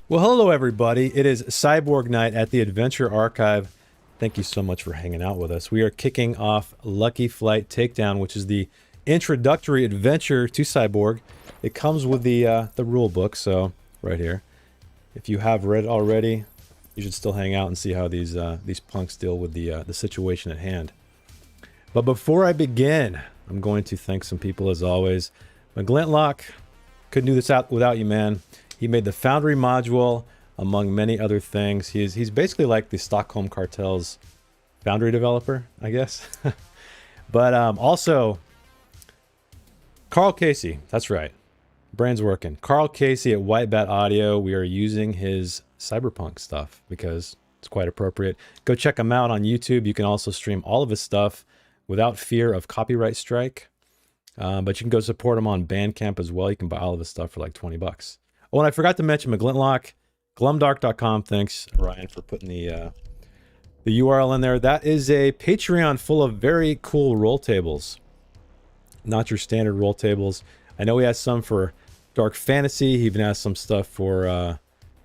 Well, hello everybody. It is Cyborg Night at the Adventure Archive. Thank you so much for hanging out with us. We are kicking off Lucky Flight Takedown, which is the introductory adventure to Cyborg. It comes with the rule book, so right here. If you have read it already, you should still hang out and see how these punks deal with the situation at hand. But before I begin, I'm going to thank some people as always. McGlintlock, couldn't do this without you, man. He made the Foundry module, among many other things. He's basically like the Stockholm Cartel's Foundry developer, I guess. But also, Carl Casey, that's right. Brain's working. Carl Casey at White Bat Audio. We are using his cyberpunk stuff because it's quite appropriate. Go check him out on YouTube. You can also stream all of his stuff without fear of copyright strike. But you can go support him on Bandcamp as well. You can buy all of his stuff for like 20 bucks. Oh, and I forgot to mention McGlintlock, glumdark.com. Thanks, Ryan, for putting the URL in there. That is a Patreon full of very cool roll tables. Not your standard roll tables. I know he has some for Dark Fantasy. He even has some stuff for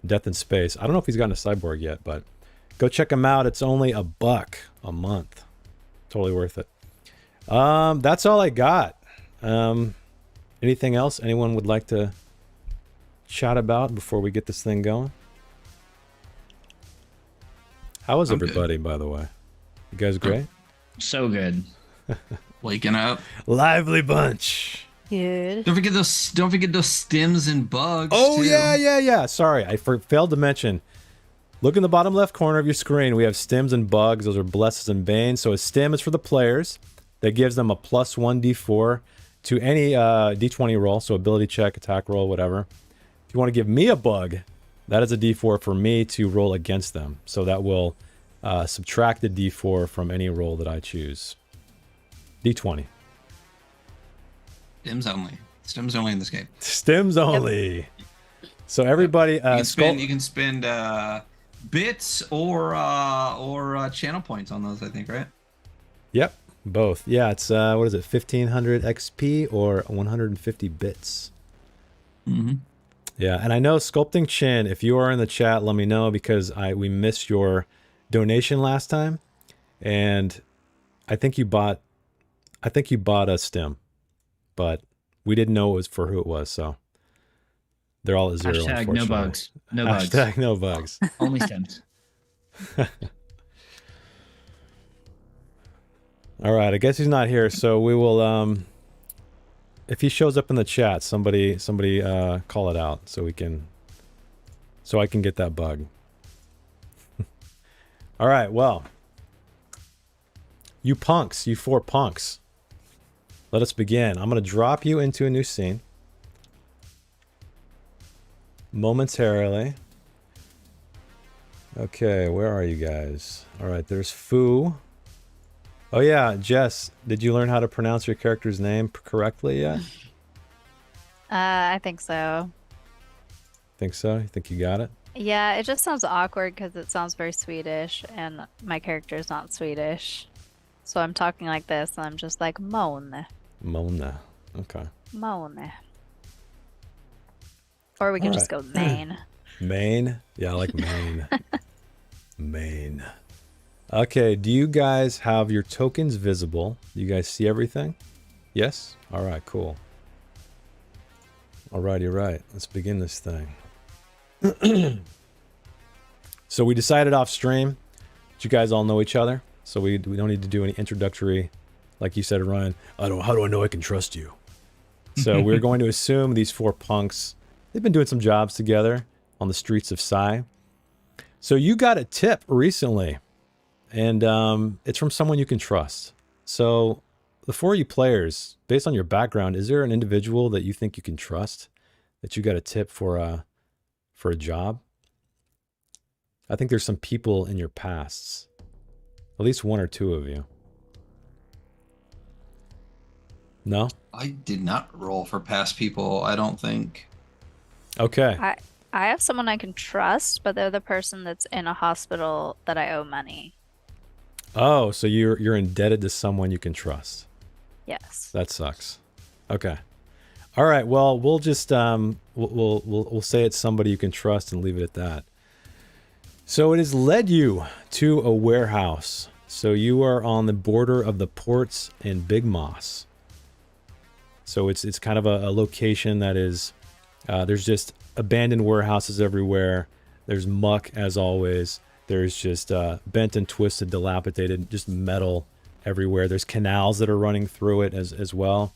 Death in Space. I don't know if he's gotten a Cyborg yet, but go check him out. It's only $1 a month. Totally worth it. That's all I got. Anything else anyone would like to chat about before we get this thing going? How is everybody, by the way? You guys great? So good. Waking up. Lively bunch. Good. Don't forget those stims and bugs. Oh, too. yeah. Sorry, I failed to mention. Look in the bottom left corner of your screen. We have stims and bugs. Those are blesses and banes. So a stim is for the players. That gives them a +1 d4 to any d20 roll. So ability check, attack roll, whatever. If you want to give me a bug, that is a d4 for me to roll against them. So that will subtract the d4 from any roll that I choose. d20. Stims only. Stims only in this game. Stims only. Yep. So everybody, you can spend bits or channel points on those, I think, right? Yep, both. Yeah, it's what is it, 1500 XP or 150 bits. Mm-hmm. Yeah, and I know Sculpting Chin, if you are in the chat, let me know because we missed your donation last time, and I think you bought a stem, but we didn't know it was for who it was, so they're all at zero. Hashtag no bugs. No bugs. Hashtag no bugs. Only stems. All right, I guess he's not here, so we will. If he shows up in the chat, somebody call it out so I can get that bug. All right, well, you punks, you 4 punks. Let us begin. I'm going to drop you into a new scene momentarily. Okay, where are you guys? All right, there's Foo. Oh yeah, Jess, did you learn how to pronounce your character's name correctly yet? I think so. Think so? You think you got it? Yeah, it just sounds awkward because it sounds very Swedish, and my character is not Swedish. So I'm talking like this, and I'm just like, Mone. Mona. Okay. Mone. Or we can just go Maine. Maine? Yeah, I like Maine. Maine. Okay, do you guys have your tokens visible? Do you guys see everything? Yes? Alright, cool. Alrighty, right. Let's begin this thing. So we decided off stream that you guys all know each other, so we don't need to do any introductory, like you said, Ryan. How do I know I can trust you? So we're going to assume these 4 punks, they've been doing some jobs together on the streets of Psy. So you got a tip recently. And it's from someone you can trust. So the 4 of you players, based on your background, is there an individual that you think you can trust that you got a tip for a job? I think there's some people in your pasts. At least 1 or 2 of you. No? I did not roll for past people, I don't think. Okay. I have someone I can trust, but they're the person that's in a hospital that I owe money. Oh, so you're indebted to someone you can trust. Yes. That sucks. Okay. All right. Well, we'll just we'll say it's somebody you can trust and leave it at that. So it has led you to a warehouse. So you are on the border of the ports in Big Moss. So it's kind of a location that is, there's just abandoned warehouses everywhere. There's muck as always. There's just bent and twisted, dilapidated, just metal everywhere. There's canals that are running through it as well.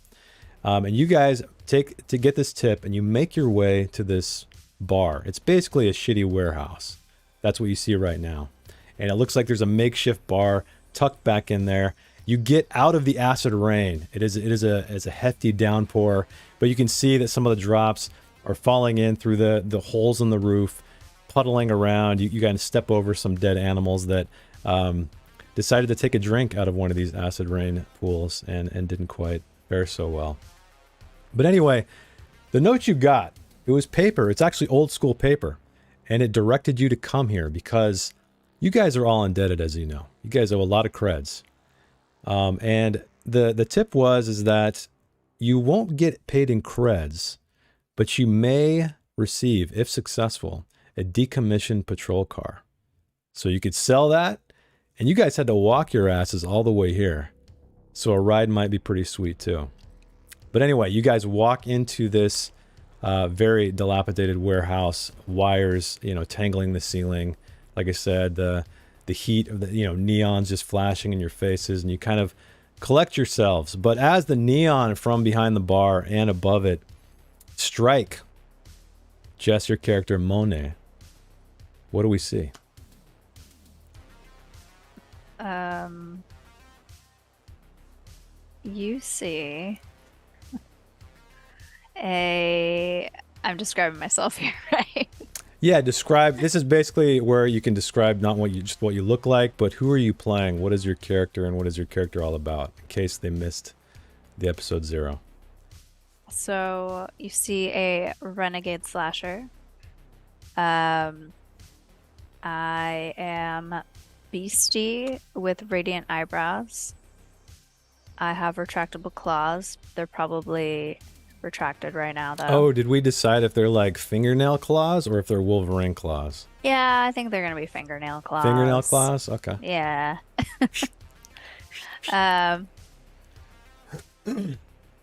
And you guys take to get this tip and you make your way to this bar. It's basically a shitty warehouse. That's what you see right now. And it looks like there's a makeshift bar tucked back in there. You get out of the acid rain. It is a hefty downpour, but you can see that some of the drops are falling in through the holes in the roof, puddling around. You kind of step over some dead animals that decided to take a drink out of one of these acid rain pools and didn't quite fare so well. But anyway, the note you got, it was paper. It's actually old school paper. And it directed you to come here because you guys are all indebted, as you know. You guys owe a lot of creds. And the tip is that you won't get paid in creds, but you may receive, if successful, a decommissioned patrol car. So you could sell that, and you guys had to walk your asses all the way here. So a ride might be pretty sweet too. But anyway, you guys walk into this very dilapidated warehouse, wires, tangling the ceiling. Like I said, the heat of the, neons just flashing in your faces, and you kind of collect yourselves. But as the neon from behind the bar and above it strike Jess, your character, Monet, what do we see? You see I'm describing myself here, right? Yeah, describe. This is basically where you can describe not what you look like, but who are you playing? What is your character, and what is your character all about? In case they missed the episode 0. So you see a renegade slasher. I am beastie with radiant eyebrows. I have retractable claws. They're probably retracted right now, though. Oh, did we decide if they're like fingernail claws or if they're Wolverine claws? Yeah, I think they're gonna be fingernail claws. Fingernail claws? Okay. Yeah.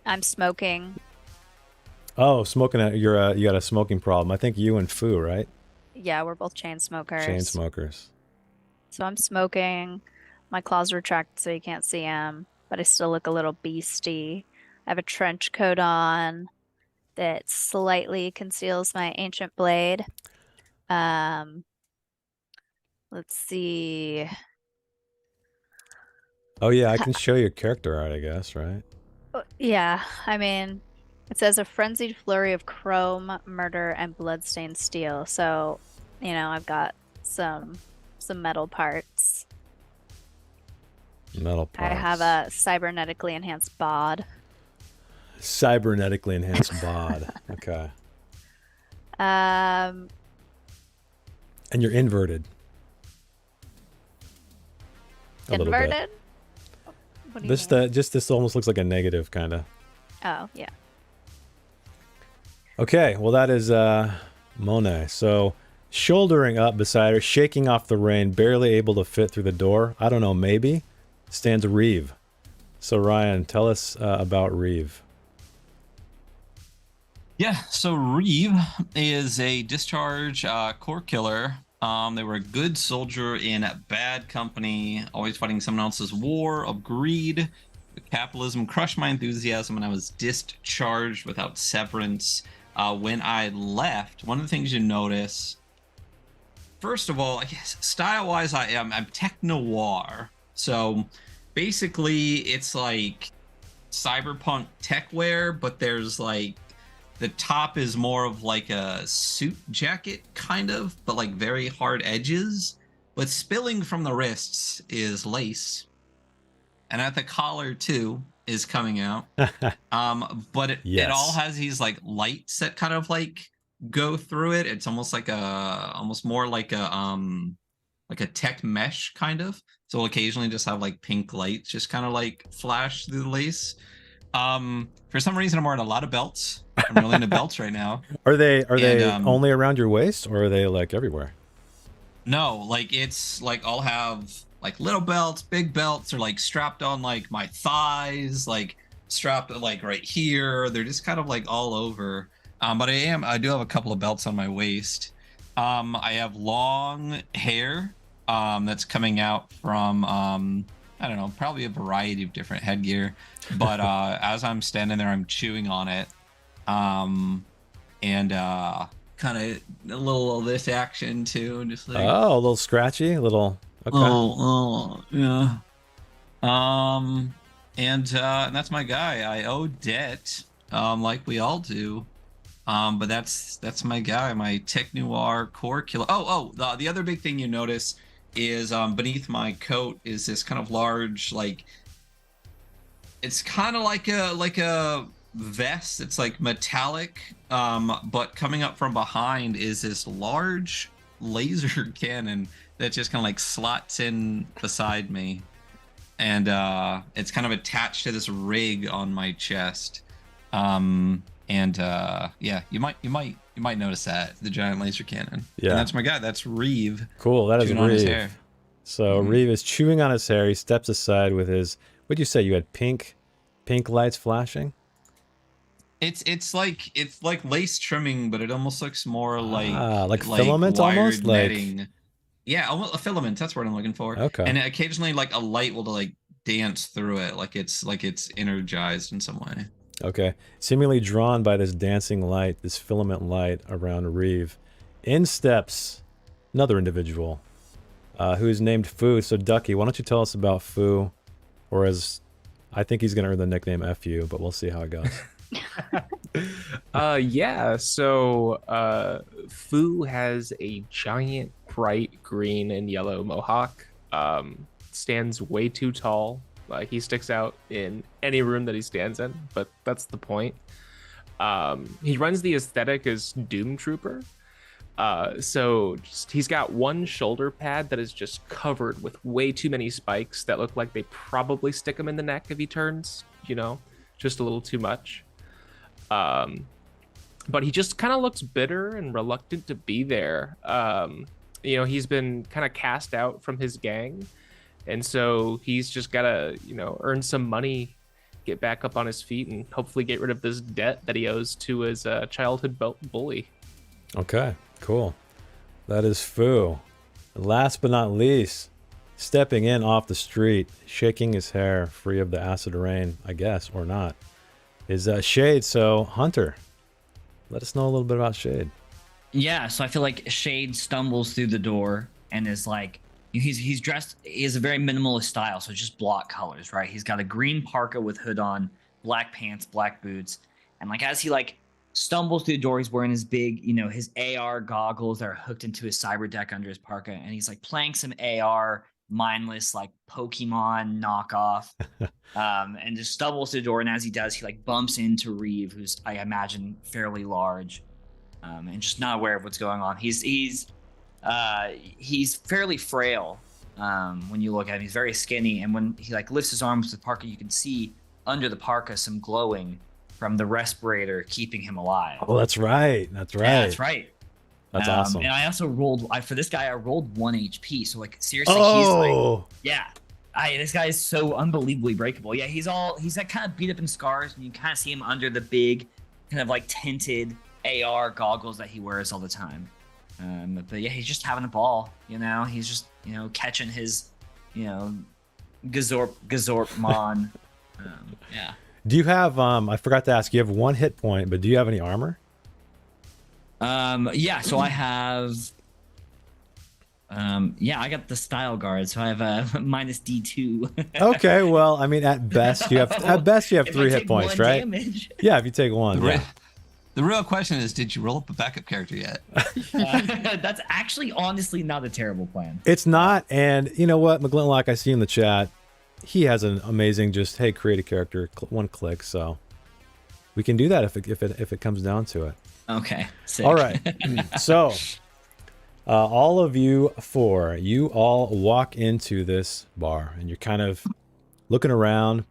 I'm smoking. Oh, smoking. You got a smoking problem. I think you and Fu, right? Yeah, we're both chain smokers. Chain smokers. So I'm smoking. My claws retract so you can't see them, but I still look a little beastie. I have a trench coat on that slightly conceals my ancient blade. Let's see. Oh yeah, I can show your character art, I guess, right? Yeah, I mean, it says a frenzied flurry of chrome, murder, and bloodstained steel. So, I've got some metal parts. Metal parts. I have a cybernetically enhanced bod. Cybernetically enhanced bod. Okay. Um, And you're inverted. A little bit. inverted? What do you mean? This almost looks like a negative, kind of. Oh, yeah. Okay, well that is Monet. So shouldering up beside her, shaking off the rain, barely able to fit through the door. I don't know, maybe stands Reeve. So Ryan, tell us about Reeve. Yeah, so Reeve is a discharge core killer. They were a good soldier in a bad company, always fighting someone else's war of greed. Capitalism crushed my enthusiasm, and I was discharged without severance. When I left, one of the things you notice, first of all, I guess style-wise, I'm tech-noir. So basically, it's like cyberpunk tech wear, but there's like the top is more of like a suit jacket, kind of, but like very hard edges. But spilling from the wrists is lace. And at the collar, too, is coming out. But it all has these like lights that kind of like go through it. It's almost like almost more like a tech mesh kind of. So we'll occasionally just have like pink lights just kind of like flash through the lace. For some reason, I'm wearing a lot of belts. I'm really into belts right now. Are they And, only around your waist, or are they like everywhere? No, like it's like I'll have like little belts, big belts, or like strapped on like my thighs, like strapped like right here. They're just kind of like all over. But I do have a couple of belts on my waist. I have long hair that's coming out from I don't know, probably a variety of different headgear. But as I'm standing there, I'm chewing on it. And kind of a little of this action too, just like Oh, a little scratchy, a little. Okay. yeah. And that's my guy. I owe debt, like we all do. But that's my guy, my tech noir core killer. The other big thing you notice is beneath my coat is this kind of large, like it's kind of like a vest. It's like metallic, but coming up from behind is this large laser cannon that just kind of like slots in beside me, and it's kind of attached to this rig on my chest. Yeah, you might notice that the giant laser cannon. Yeah, and that's my guy. That's Reeve. Cool. That is chewing on his Reeve. hair. So Reeve is chewing on his hair. He steps aside with his. What'd you say? You had pink lights flashing. It's like lace trimming, but it almost looks more like filament, wired almost netting. Yeah, almost a filament. That's what I'm looking for. Okay. And occasionally, like a light will like dance through it, like it's energized in some way. Okay. Seemingly drawn by this dancing light, this filament light around Reeve, in steps another individual who is named Fu. So, Ducky, why don't you tell us about Fu? Or as I think he's going to earn the nickname FU, but we'll see how it goes. So Fu has a giant bright green and yellow mohawk. Stands way too tall. Like he sticks out in any room that he stands in, but that's the point. He runs the aesthetic as Doom Trooper. He's got one shoulder pad that is just covered with way too many spikes that look like they probably stick him in the neck if he turns, just a little too much. But he just kind of looks bitter and reluctant to be there. He's been kind of cast out from his gang. And so he's just got to, earn some money, get back up on his feet, and hopefully get rid of this debt that he owes to his childhood bully. Okay, cool. That is Fu. And last but not least, stepping in off the street, shaking his hair free of the acid rain, I guess, or not, is Shade. So, Hunter, let us know a little bit about Shade. Yeah, so I feel like Shade stumbles through the door and is like, he's dressed, he has a very minimalist style, so just block colors, right? He's got a green parka with hood on, black pants, black boots, and like as he like stumbles through the door, he's wearing his big, his AR goggles that are hooked into his cyber deck under his parka, and he's like playing some AR mindless like Pokemon knockoff, and just stumbles through the door, and as he does, he like bumps into Reeve, who's I imagine fairly large, and just not aware of what's going on. He's fairly frail when you look at him. He's very skinny, and when he like lifts his arms with the parka, you can see under the parka some glowing from the respirator keeping him alive. Oh, that's right. That's right. Yeah, that's right. That's awesome. And I also rolled for this guy. I rolled 1 HP. So like seriously, he's like, this guy is so unbelievably breakable. Yeah, he's like kind of beat up in scars, and you kind of see him under the big, kind of like tinted AR goggles that he wears all the time. But yeah, he's just having a ball, he's just, catching his, Gazorpmon. Yeah. Do you have, I forgot to ask, you have 1 hit point, but do you have any armor? Yeah, so I have, I got the style guard, so I have a minus D2. Okay, well, I mean, at best you have 3 hit points, right? Damage. Yeah, if you take 1. Yeah. The real question is, did you roll up a backup character yet? That's actually honestly not a terrible plan. It's not, and you know what, McGlinlock, I see in the chat, he has an amazing hey, create a character, 1 click, so we can do that if it comes down to it. Okay, sick. All right, so all of you 4, you all walk into this bar, and you're kind of looking around.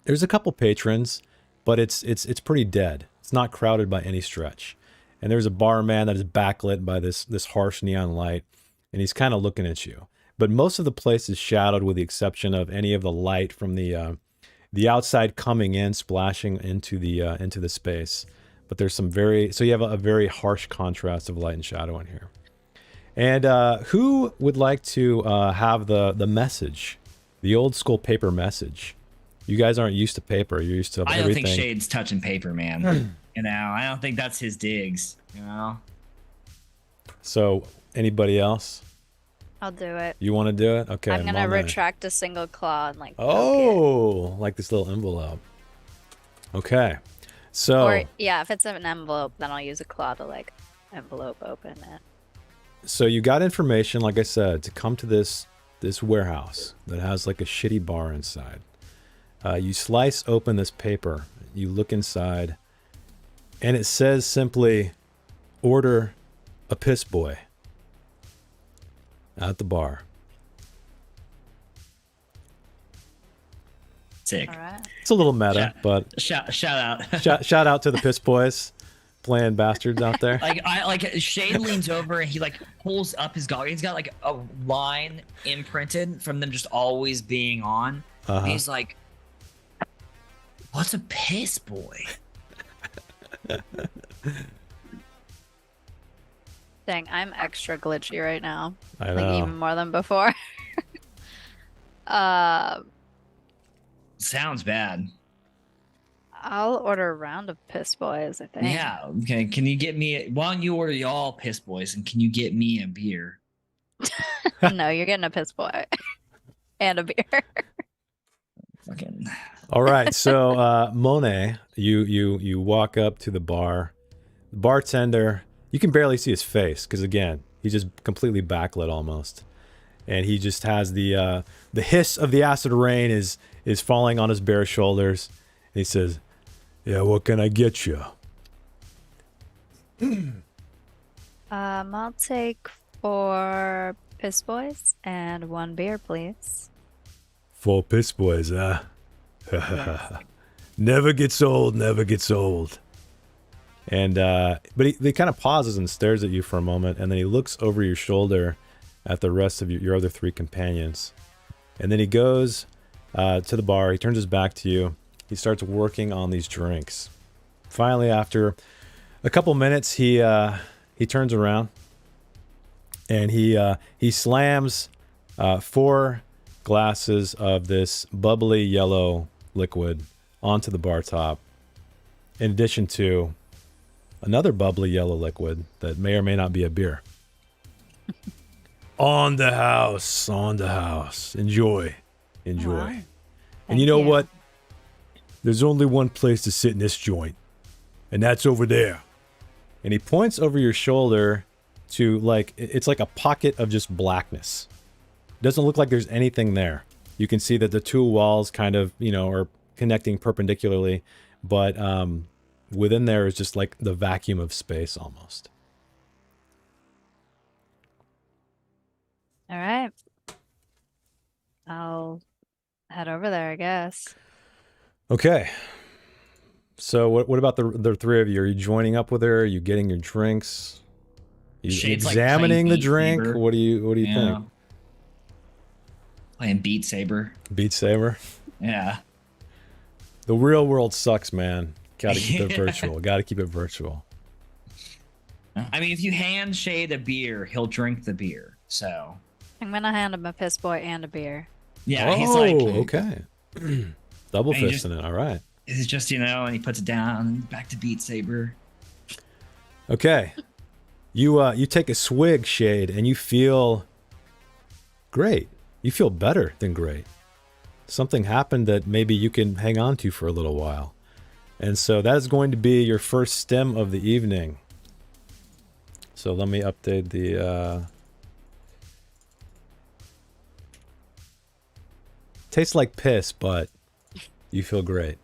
There's a couple patrons, but it's pretty dead. It's not crowded by any stretch. And there's a barman that is backlit by this harsh neon light, and he's kind of looking at you. But most of the place is shadowed with the exception of any of the light from the outside coming in, splashing into the space. But there's some so you have a very harsh contrast of light and shadow in here. And who would like to have the message, the old school paper message? You guys aren't used to paper. You're used to everything. I don't think Shade's touching paper, man. You know, I don't think that's his digs. You know. So, anybody else? I'll do it. You want to do it? Okay. I'm gonna retract a single claw and like. Oh, like this little envelope. Okay. So. Or yeah, if it's an envelope, then I'll use a claw to like envelope open it. So you got information, like I said, to come to this warehouse that has like a shitty bar inside. You slice open this paper. You look inside, and it says simply, "Order a piss boy." At the bar. Sick. All right. It's a little meta, but shout out. shout out to the piss boys, playing bastards out there. Like Shade leans over and he like pulls up his goggles. He's got like a line imprinted from them just always being on. And he's like, "What's a piss boy?" Dang, I'm extra glitchy right now. I know. Like even more than before. Sounds bad. I'll order a round of piss boys, I think. Yeah. Okay. Can you get me? Why don't you order y'all piss boys, and can you get me a beer? No, you're getting a piss boy and a beer. Fucking. All right, so Monet, you walk up to the bar. The bartender, you can barely see his face because again, he's just completely backlit almost, and he just has the hiss of the acid rain is falling on his bare shoulders. And he says, "Yeah, what can I get you?" I'll take 4 piss boys and 1 beer, please. 4 piss boys, huh? Never gets old, never gets old. And but he kind of pauses and stares at you for a moment, and then he looks over your shoulder at the rest of your other 3 companions, and then he goes to the bar. He turns his back to you. He starts working on these drinks. Finally, after a couple minutes, he turns around and he slams 4 glasses of this bubbly yellow liquid onto the bar top, in addition to another bubbly yellow liquid that may or may not be a beer. On the house, on the house. Enjoy. Wow. And Thank you know you. what? There's only one place to sit in this joint, and that's over there. And he points over your shoulder to like, it's like a pocket of just blackness. Doesn't look like there's anything there. You can see that the 2 walls kind of, are connecting perpendicularly, but within there is just like the vacuum of space almost. All right. I'll head over there, I guess. Okay. So what about the 3 of you? Are you joining up with her? Are you getting your drinks? Are you Shade's like examining playing the Beat drink? Saber. What do you Yeah. think? Playing Beat Saber. Beat Saber? Yeah. The real world sucks, man. Gotta keep it virtual. Gotta keep it virtual. I mean, if you hand Shade a beer, he'll drink the beer. So. I'm gonna hand him a piss boy and a beer. Yeah. He's like. Okay. Double And he just- fisting it. All right. It's just, and he puts it down and back to Beat Saber. Okay. You take a swig, Shade, and you feel great. You feel better than great. Something happened that maybe you can hang on to for a little while. And so that is going to be your first stem of the evening. So let me update the... Tastes like piss, but you feel great.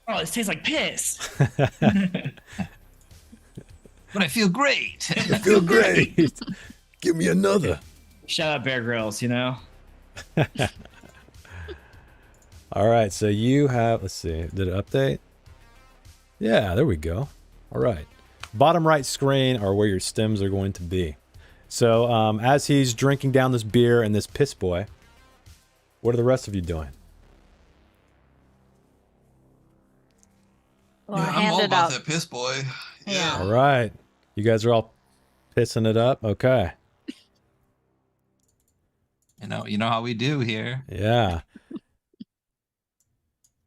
Oh, this tastes like piss. But I feel great. I feel great. Give me another. Shout out Bear Grylls, All right, so you have, let's see, did it update? Yeah, there we go. All right. Bottom right screen are where your stems are going to be. So as he's drinking down this beer and this piss boy, what are the rest of you doing? Well, Yeah, I I'm all handed about out. that piss boy. Yeah. All right. You guys are all pissing it up? Okay. You know how we do here. Yeah.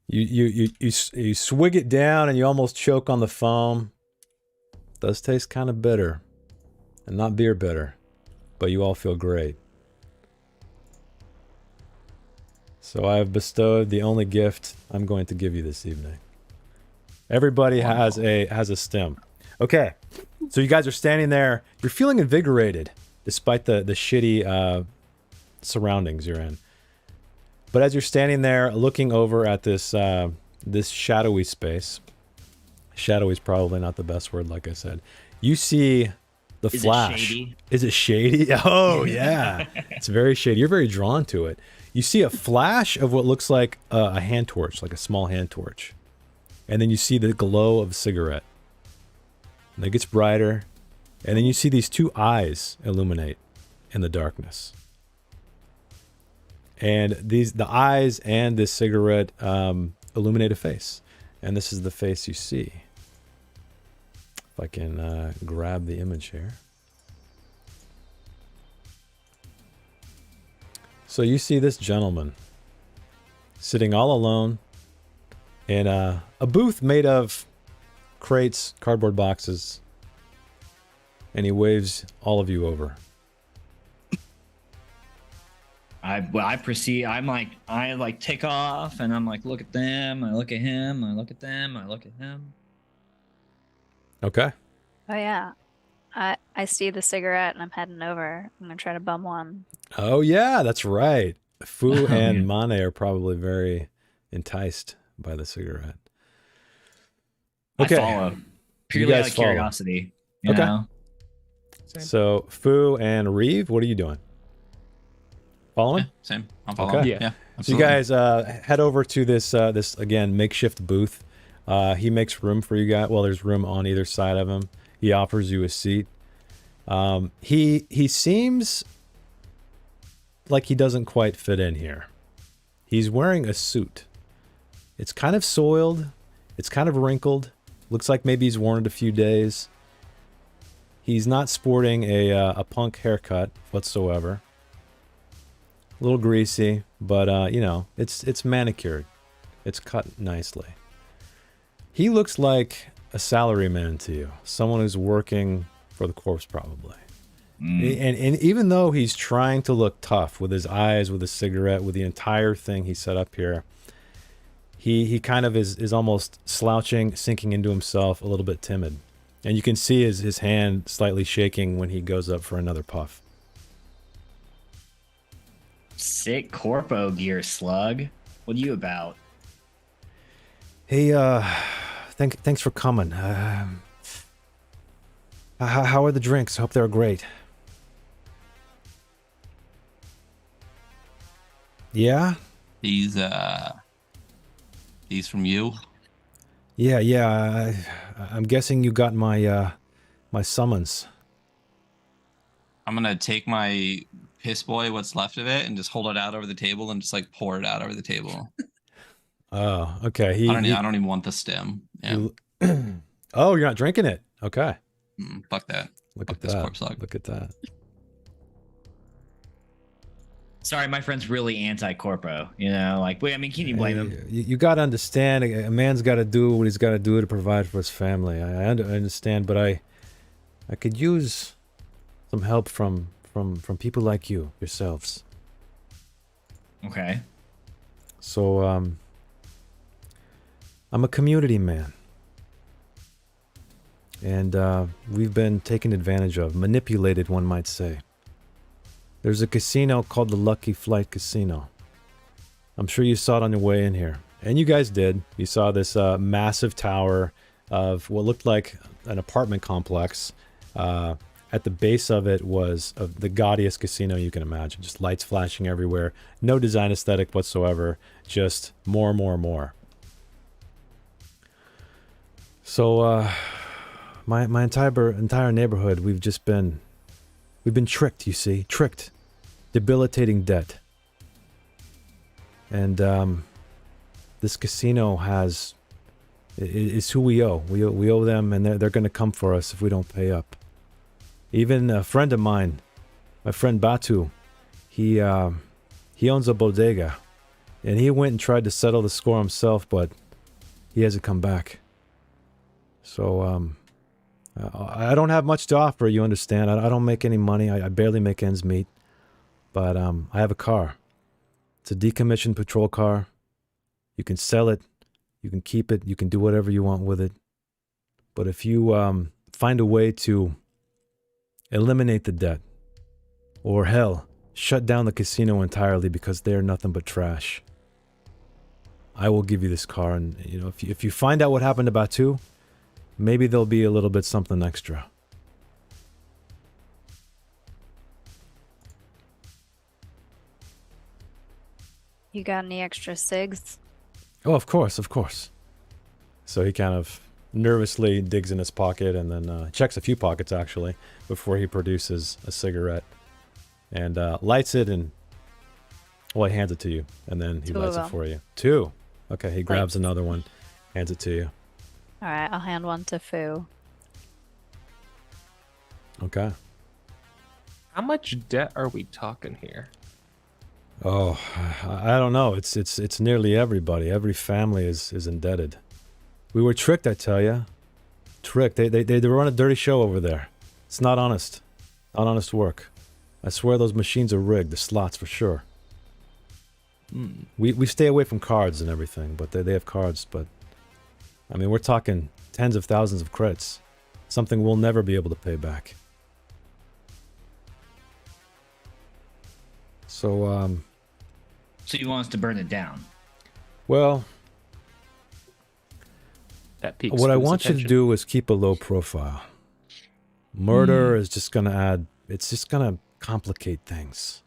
You swig it down and you almost choke on the foam. Does taste kind of bitter. And not beer bitter. But you all feel great. So I have bestowed the only gift I'm going to give you this evening. Everybody has a stem. Okay. So you guys are standing there. You're feeling invigorated despite the shitty surroundings you're in. But as you're standing there looking over at this this shadowy space, shadowy is probably not the best word, like I said. You see the flash. Is it shady? Is it shady? Oh yeah, it's very shady. You're very drawn to it. You see a flash of what looks like a hand torch, like a small hand torch, and then you see the glow of a cigarette. And it gets brighter, and then you see these two eyes illuminate in the darkness. And the eyes and this cigarette illuminate a face. And this is the face you see. If I can grab the image here. So you see this gentleman sitting all alone in a booth made of crates, cardboard boxes. And he waves all of you over. I proceed. I take off, and I'm like, look at them. I look at him. I look at them. I look at him. Okay. Oh yeah. I see the cigarette and I'm heading over. I'm gonna try to bum one. Oh yeah, that's right. Fu Oh, and yeah. Mane are probably very enticed by the cigarette. I Okay. follow purely guys out of follow. curiosity. Okay. Know? Same. So Fu and Reeve, what are you doing? Following? Yeah, same. I'm following. Okay. Yeah. So you Absolutely. guys head over to this again makeshift booth. He makes room for you guys. Well, there's room on either side of him. He offers you a seat. He seems like he doesn't quite fit in here. He's wearing a suit. It's kind of soiled. It's kind of wrinkled. Looks like maybe he's worn it a few days. He's not sporting a punk haircut whatsoever. A little greasy, but you know, it's manicured. It's cut nicely. He looks like a salaryman to you, someone who's working for the corpse probably. And even though he's trying to look tough with his eyes, with his cigarette, with the entire thing he set up here, he kind of is almost slouching, sinking into himself, a little bit timid. And you can see his hand slightly shaking when he goes up for another puff. Sick corpo gear, slug. What are you about? Hey, thanks for coming. How are the drinks? Hope they're great. Yeah? He's from you. Yeah. I'm guessing you got my my summons. I'm gonna take my piss boy, what's left of it, and just hold it out over the table and just like pour it out over the table. Oh, okay. I don't even want the stem. Yeah. Oh, you're not drinking it. Okay. Fuck that. Look Fuck at this that. corpse hog. Look at that. Sorry, my friend's really anti-corpo. You know, like, wait, I mean, can you blame him? You got to understand, a man's got to do what he's got to do to provide for his family. I understand, but I could use some help from people like you yourselves. Okay. So I'm a community man, and we've been taken advantage of, manipulated, one might say. There's a casino called the Lucky Flight Casino. I'm sure you saw it on your way in here. And you guys did. You saw this massive tower of what looked like an apartment complex. At the base of it was the gaudiest casino you can imagine. Just lights flashing everywhere. No design aesthetic whatsoever. Just more. So, my entire neighborhood, we've been tricked, you see. Tricked. Debilitating debt. And, this casino is who we owe. We owe them, and they're gonna come for us if we don't pay up. Even a friend of mine, my friend Batu, he owns a bodega, and he went and tried to settle the score himself, but he hasn't come back. So, I don't have much to offer, you understand. I don't make any money. I barely make ends meet. But I have a car. It's a decommissioned patrol car. You can sell it. You can keep it. You can do whatever you want with it. But if you find a way to eliminate the debt, or hell, shut down the casino entirely because they're nothing but trash, I will give you this car. And you know, if you find out what happened to Batu, maybe there'll be a little bit something extra. You got any extra cigs? Oh, of course, of course. So he kind of nervously digs in his pocket and then checks a few pockets, actually, before he produces a cigarette. And lights it and... Well, he hands it to you. And then he lights it for you. 2. Okay, he grabs another one, hands it to you. Alright, I'll hand one to Fu. Okay. How much debt are we talking here? Oh, I don't know. It's nearly everybody. Every family is indebted. We were tricked, I tell you. Tricked. They run a dirty show over there. It's not honest. Not honest work. I swear those machines are rigged. The slots for sure. We stay away from cards and everything, but they have cards. But I mean, we're talking tens of thousands of credits. Something we'll never be able to pay back. So, So you want us to burn it down? well, That piques what I Fu's want you to attention. do is keep a low profile. Murder is just gonna add, it's just gonna complicate things.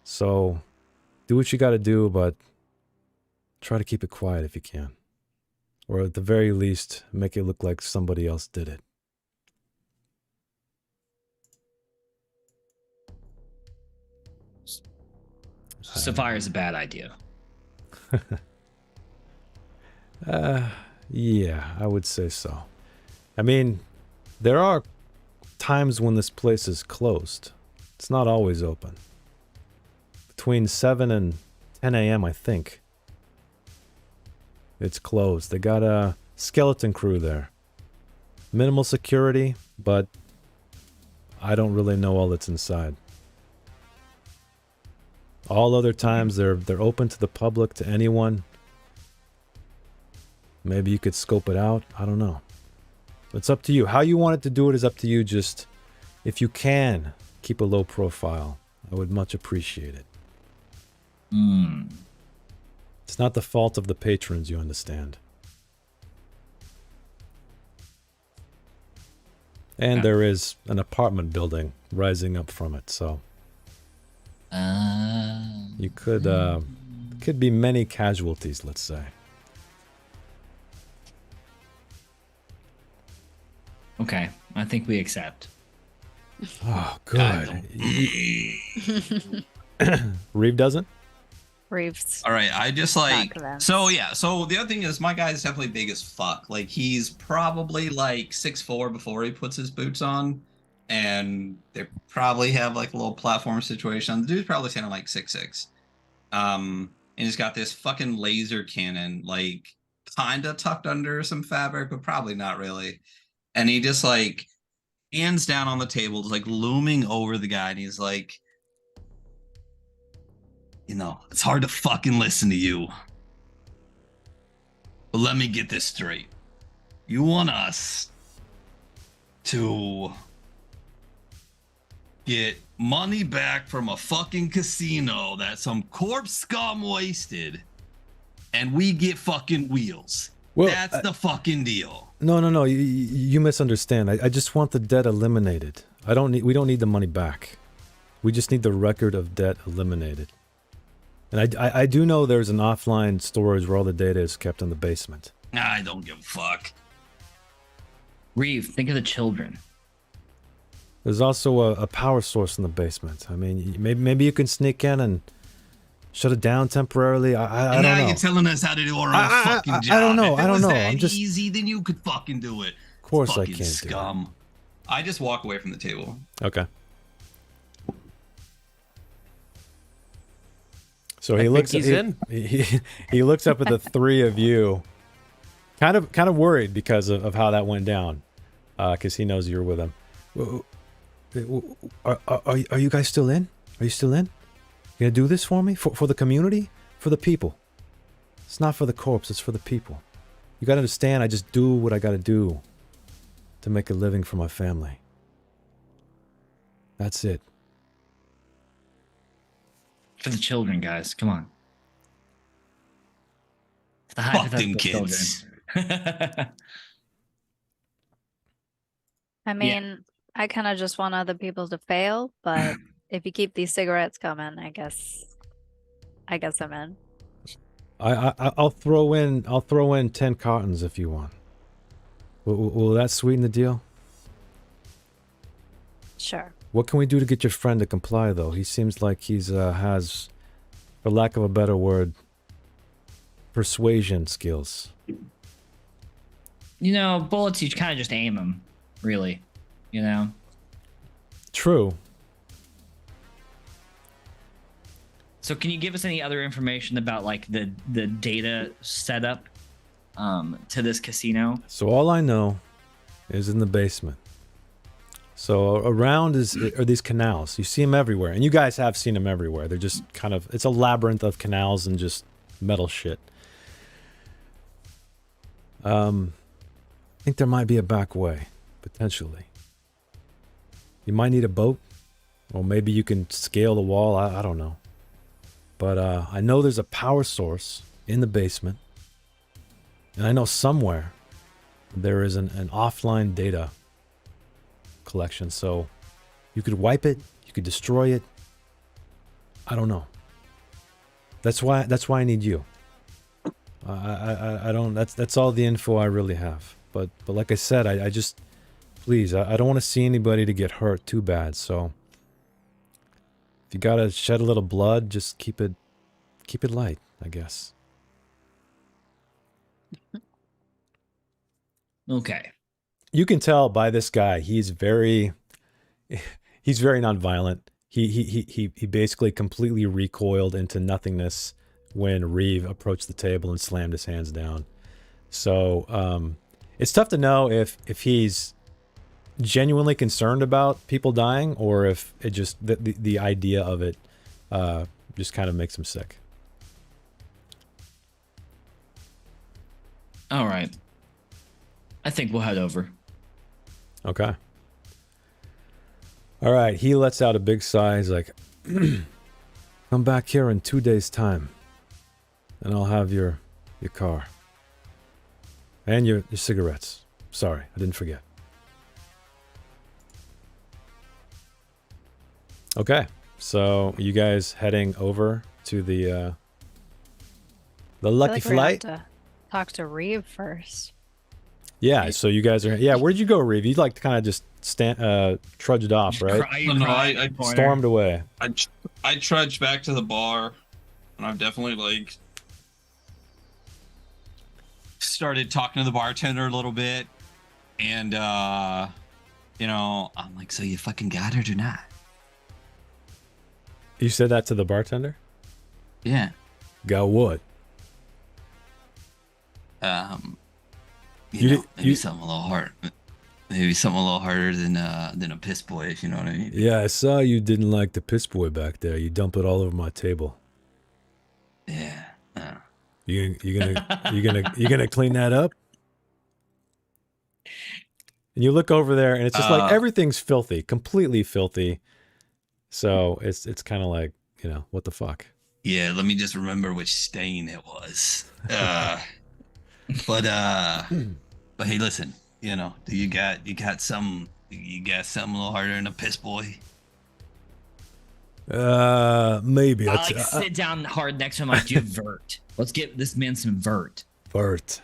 So, do what you gotta do, but try to keep it quiet if you can. Or at the very least, make it look like somebody else did it. Sapphire is a bad idea. Yeah, I would say so. I mean, there are times when this place is closed. It's not always open. Between 7 and 10 a.m., I think. It's closed. They got a skeleton crew there. Minimal security, but I don't really know all that's inside. All other times they're open to the public, to anyone. Maybe you could scope it out. I don't know. It's up to you. How you want it to do it is up to you. Just, if you can, keep a low profile. I would much appreciate it. It's not the fault of the patrons, you understand. And there is an apartment building rising up from it, so you could be many casualties, let's say. Okay, I think we accept. Oh, good. Reeve doesn't? Reeves. All right, I just like convinced. so yeah. So the other thing is, my guy is definitely big as fuck. Like he's probably like 6'4" before he puts his boots on, and they probably have like a little platform situation. The dude's probably standing like 6'6". And he's got this fucking laser cannon, like kinda tucked under some fabric, but probably not really. And he just like hands down on the table, just like looming over the guy, and he's like, you know, it's hard to fucking listen to you. But let me get this straight. You want us to get money back from a fucking casino that some corpse scum wasted, and we get fucking wheels. Well, That's the fucking deal. No. You misunderstand. I just want the debt eliminated. We don't need the money back. We just need the record of debt eliminated. And I do know there's an offline storage where all the data is kept in the basement. I don't give a fuck. Reeve, think of the children. There's also a power source in the basement. I mean, maybe you can sneak in and shut it down temporarily. I don't now know. you're telling us how to do our own fucking job. I don't know. If it I don't was know. that I'm just easy, then you could fucking do it. Of course I Fucking can't scum. do I just walk away from the table. it. Okay. So he looks. he's in. He looks up at the three of you, kind of worried because of how that went down, because he knows you're with him. Are you guys still in? Are you still in? You gonna do this for me? For the community? For the people? It's not for the corpse. It's for the people. You gotta understand. I just do what I gotta do to make a living for my family. That's it. For the children, guys. Come on. The Fuck them hypothetical kids. children. I mean, I kind of just want other people to fail, but if you keep these cigarettes coming, I guess I'm in. I'll throw in 10 cartons if you want. Will that sweeten the deal? Sure. What can we do to get your friend to comply, though? He seems like he's has, for lack of a better word, persuasion skills. You know, bullets, you kind of just aim them, really. You know? True. So can you give us any other information about, like, the data setup to this casino? So all I know is in the basement. So around are these canals. You see them everywhere, and you guys have seen them everywhere. They're just kind of, it's a labyrinth of canals and just metal shit. I think there might be a back way, potentially. You might need a boat, or maybe you can scale the wall. I don't know. But I know there's a power source in the basement, and I know somewhere there is an offline data collection, so you could wipe it, you could destroy it. I don't know. That's why I need you. I don't. That's all the info I really have. But like I said, I just, please, I don't want to see anybody to get hurt too bad. So if you gotta shed a little blood, just keep it light, I guess. Okay. You can tell by this guy, he's very nonviolent. He basically completely recoiled into nothingness when Reeve approached the table and slammed his hands down. So it's tough to know if he's genuinely concerned about people dying, or if it just the idea of it just kind of makes him sick. All right. I think we'll head over. Okay. All right. He lets out a big sigh. He's like, "Come back here in 2 days' time, and I'll have your car and your cigarettes. Sorry, I didn't forget." Okay. So you guys heading over to the Lucky Flight? To talk to Reeve first. Yeah. So you guys are. Yeah. Where'd you go, Reeve? You like to kind of just trudged off, right? I Stormed away. I trudged back to the bar, and I've definitely like started talking to the bartender a little bit, and you know, I'm like, "So you fucking got it or not?" You said that to the bartender? Yeah. Got what? Maybe something a little hard. Maybe something a little harder than a piss boy, if you know what I mean. Yeah, I saw you didn't like the piss boy back there. You dump it all over my table. Yeah. You gonna clean that up? And you look over there, and it's just like everything's filthy, completely filthy. So it's kind of like, you know, what the fuck? Yeah, let me just remember which stain it was. But hey, listen, you know, you got something a little harder than a piss boy? Maybe. I like sit down hard next to him. Like, do you have vert? Let's get this man some vert. Vert.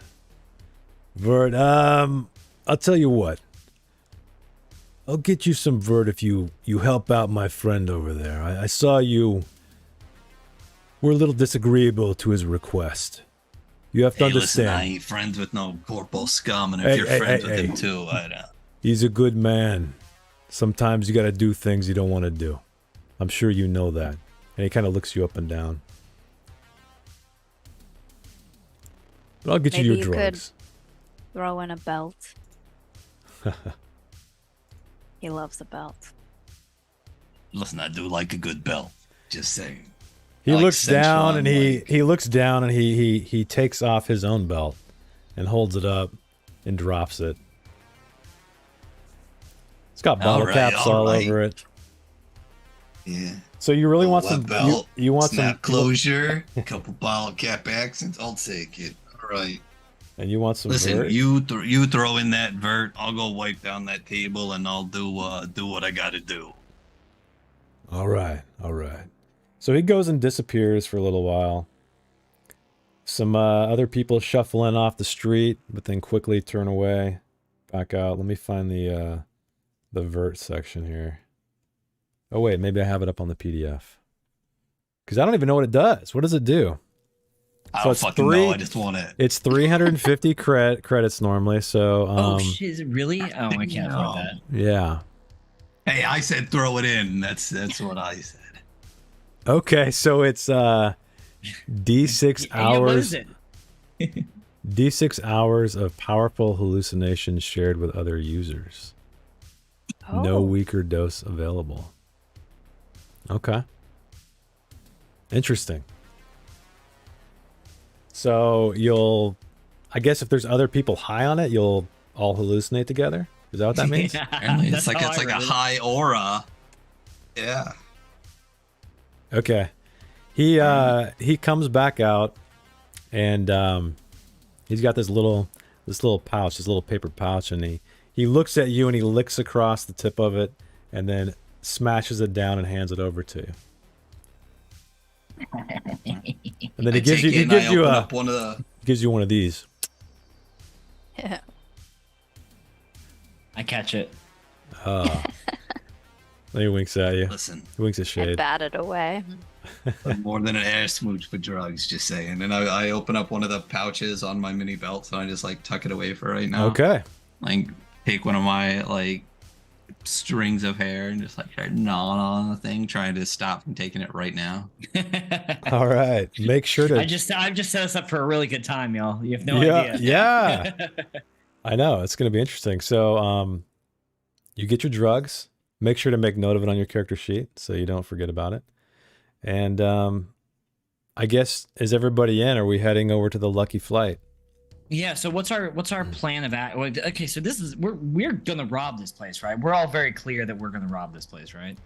I'll tell you what. I'll get you some vert if you help out my friend over there. I saw you were a little disagreeable to his request. You have to understand. Listen, I ain't friends with no corporal scum, and if you're friends with him too, I don't. He's a good man. Sometimes you gotta do things you don't want to do. I'm sure you know that. And he kind of looks you up and down. But I'll get you your drugs. Throw in a belt. He loves a belt. Listen, I do like a good belt. Just saying. He like looks down and sensual, he looks down and he takes off his own belt and holds it up and drops it. It's got bottle caps all over it. Yeah. So you really want some belt, you want snap some closure, a couple bottle cap accents. I'll take it. All right. And you want some Listen, vert? you throw in that vert. I'll go wipe down that table and I'll do what I got to do. All right. So he goes and disappears for a little while. Some other people shuffle in off the street, but then quickly turn away, back out. Let me find the vert section here. Oh wait, maybe I have it up on the PDF. Because I don't even know what it does. What does it do? I don't fucking know. I just want it. It's 350 credits normally. So oh shit! Is it really? Oh, I can't afford that. Yeah. Hey, I said throw it in. That's what I said. Okay, so it's D6 hours. Yeah, what is it? D6 hours of powerful hallucinations shared with other users. No weaker dose available. Okay. Interesting. So you'll, I guess if there's other people high on it, you'll all hallucinate together? Is that what that means? Apparently it's like a high aura. Yeah. Okay. He comes back out and he's got this little pouch, this little paper pouch, and he looks at you and he licks across the tip of it and then smashes it down and hands it over to you. And then he gives you one of these. Yeah. I catch it. Then he winks at you. Listen. He winks at And Shade. bat it away. More than an ass smooch for drugs, just saying. And I open up one of the pouches on my mini belt, and I just like tuck it away for right now. Okay. Like take one of my like strings of hair and just like start gnawing on the thing, trying to stop from taking it right now. All right. Make sure to. I've just set us up for a really good time, y'all. You have no idea. Yeah. I know. It's going to be interesting. So, you get your drugs. Make sure to make note of it on your character sheet so you don't forget about it. And I guess, is everybody in? Are we heading over to the Lucky Flight? Yeah. So what's our plan of act? Okay. So this is we're gonna rob this place, right? We're all very clear that we're gonna rob this place, right?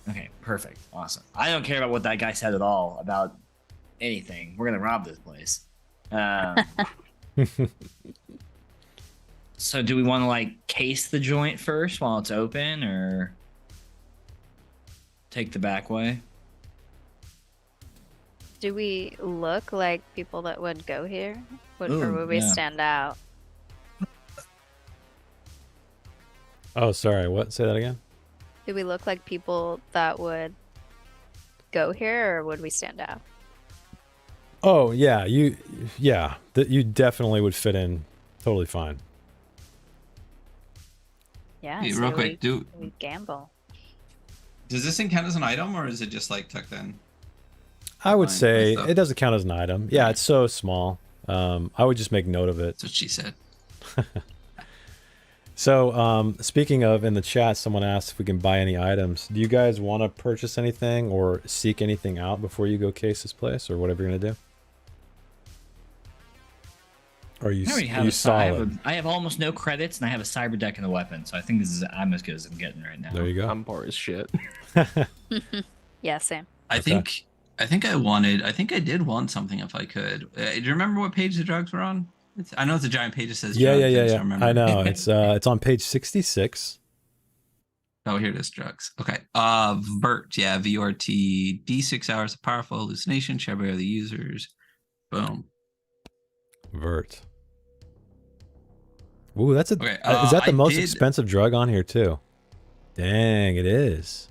Okay. Perfect. Awesome. I don't care about what that guy said at all about anything. We're gonna rob this place. So do we want to like case the joint first while it's open, or take the back way? Do we look like people that would go here? Or would we stand out? Oh, sorry. What? Say that again? Do we look like people that would go here, or would we stand out? Oh, yeah. You definitely would fit in totally fine. Yeah. Hey, so real quick, we gamble. does this thing count as an item, or is it just like tucked in? I would Fine, say nice it doesn't count as an item. Yeah, it's so small. I would just make note of it. That's what she said. So, speaking of, in the chat, someone asked if we can buy any items. Do you guys want to purchase anything or seek anything out before you go case this place or whatever you're going to do? Or you solid? I have almost no credits, and I have a cyber deck and a weapon, so I think I'm as good as I'm getting right now. There you go. I'm poor as shit. Yeah, same. I think I did want something if I could. Do you remember what page the drugs were on? I know it's a giant page that says drugs. Yeah. I know. It's on page 66. Oh, here it is, drugs. Okay. Vert, yeah, VRT, D6 hours of powerful hallucination shared by other users. Boom. Vert. Ooh, that's a. Okay, Is that the I most did- expensive drug on here too? Dang, it is.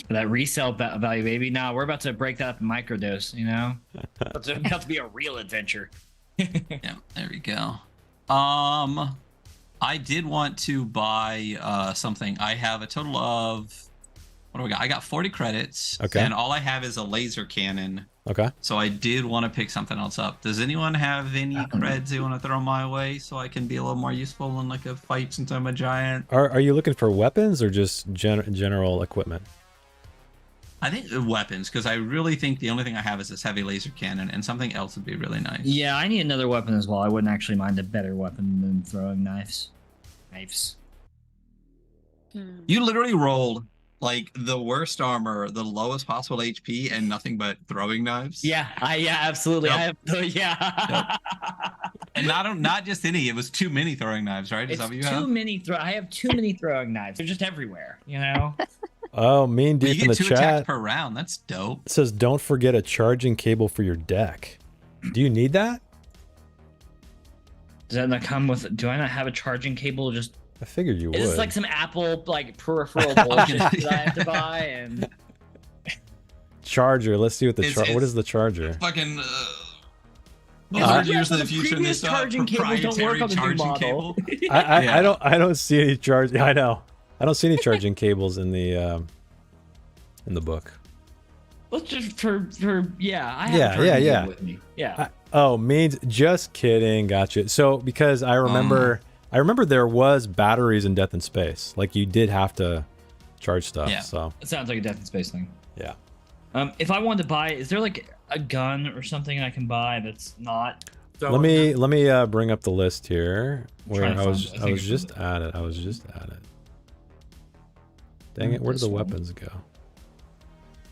For that resale value, baby. Nah, we're about to break that up in microdose, you know? It's about to be a real adventure. Yeah, there we go. I did want to buy something. I have a total of, what do we got? I got 40 credits. Okay. And all I have is a laser cannon. Okay. So I did want to pick something else up. Does anyone have any creds they want to throw my way so I can be a little more useful in like a fight since I'm a giant? Are you looking for weapons or just general equipment? I think weapons, because I really think the only thing I have is this heavy laser cannon, and something else would be really nice. Yeah, I need another weapon as well. I wouldn't actually mind a better weapon than throwing knives. You literally rolled like the worst armor, the lowest possible HP, and nothing but throwing knives. Yeah, absolutely. Yep. Yeah. And not just any, it was too many throwing knives, right? Is It's that what you too have? many I have too many throwing knives. They're just everywhere, you know? Oh, Mean But you Deep in get the 2 attacks chat per round. That's dope. says, "Don't forget a charging cable for your deck." Do you need that? Does that not come with? Do I not have a charging cable? Just I figured you would. is this like some Apple like peripheral bullshit that I have to buy? And Charger. Let's see what the It's- what is the charger? Fucking. Yeah, years but in the the future, previous this charging cables don't work on the new model. I don't see any charge. I know. I don't see any charging cables in the book. Let's just for yeah. I have Yeah, a charging yeah, cable yeah. with me. Yeah. Oh, means just kidding. Gotcha. So because I remember there was batteries in Death in Space. Like you did have to charge stuff. Yeah. So It sounds like a Death in Space thing. yeah. If I wanted to buy, is there like a gun or something I can buy that's not? Let me bring up the list here where Trying to I was find it. I think it's just at it. I was just at it. Dang it! Where did the This one. weapons go?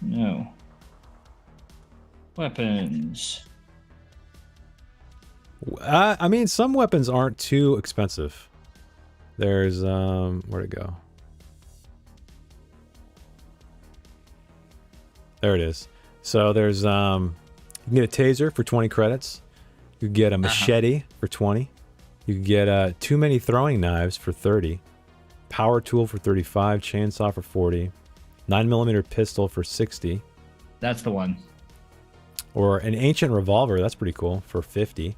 No. Weapons. I mean, some weapons aren't too expensive. There's where'd it go? There it is. So there's you can get a taser for 20 credits. You can get a machete for 20. You can get too many throwing knives for 30. Power tool for 35. Chainsaw for 40. 9mm pistol for 60. That's the one. Or an ancient revolver. That's pretty cool for 50.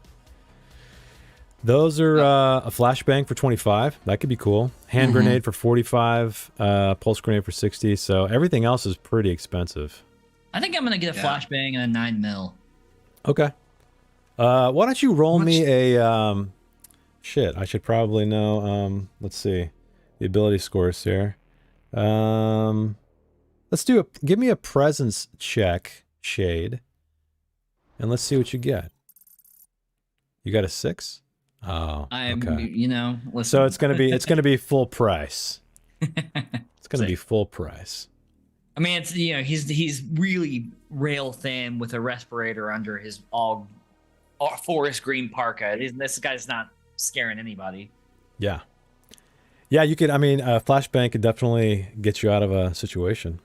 Those are a flashbang for 25. That could be cool. Hand grenade for 45. Pulse grenade for 60. So everything else is pretty expensive. I think I'm gonna get a flashbang and a 9mm. Okay. Why don't you roll me a shit? I should probably know. Let's see the ability scores here. Let's do give me a presence check, Shade, and let's see what you get. You got a 6. Oh, I'm, okay. you know, listen. So it's gonna be full price. It's gonna be full price. I mean, it's he's really rail thin with a respirator under his all forest green parka. This guy's not scaring anybody. Yeah. Yeah, you could. I mean, a flashbang could definitely get you out of a situation.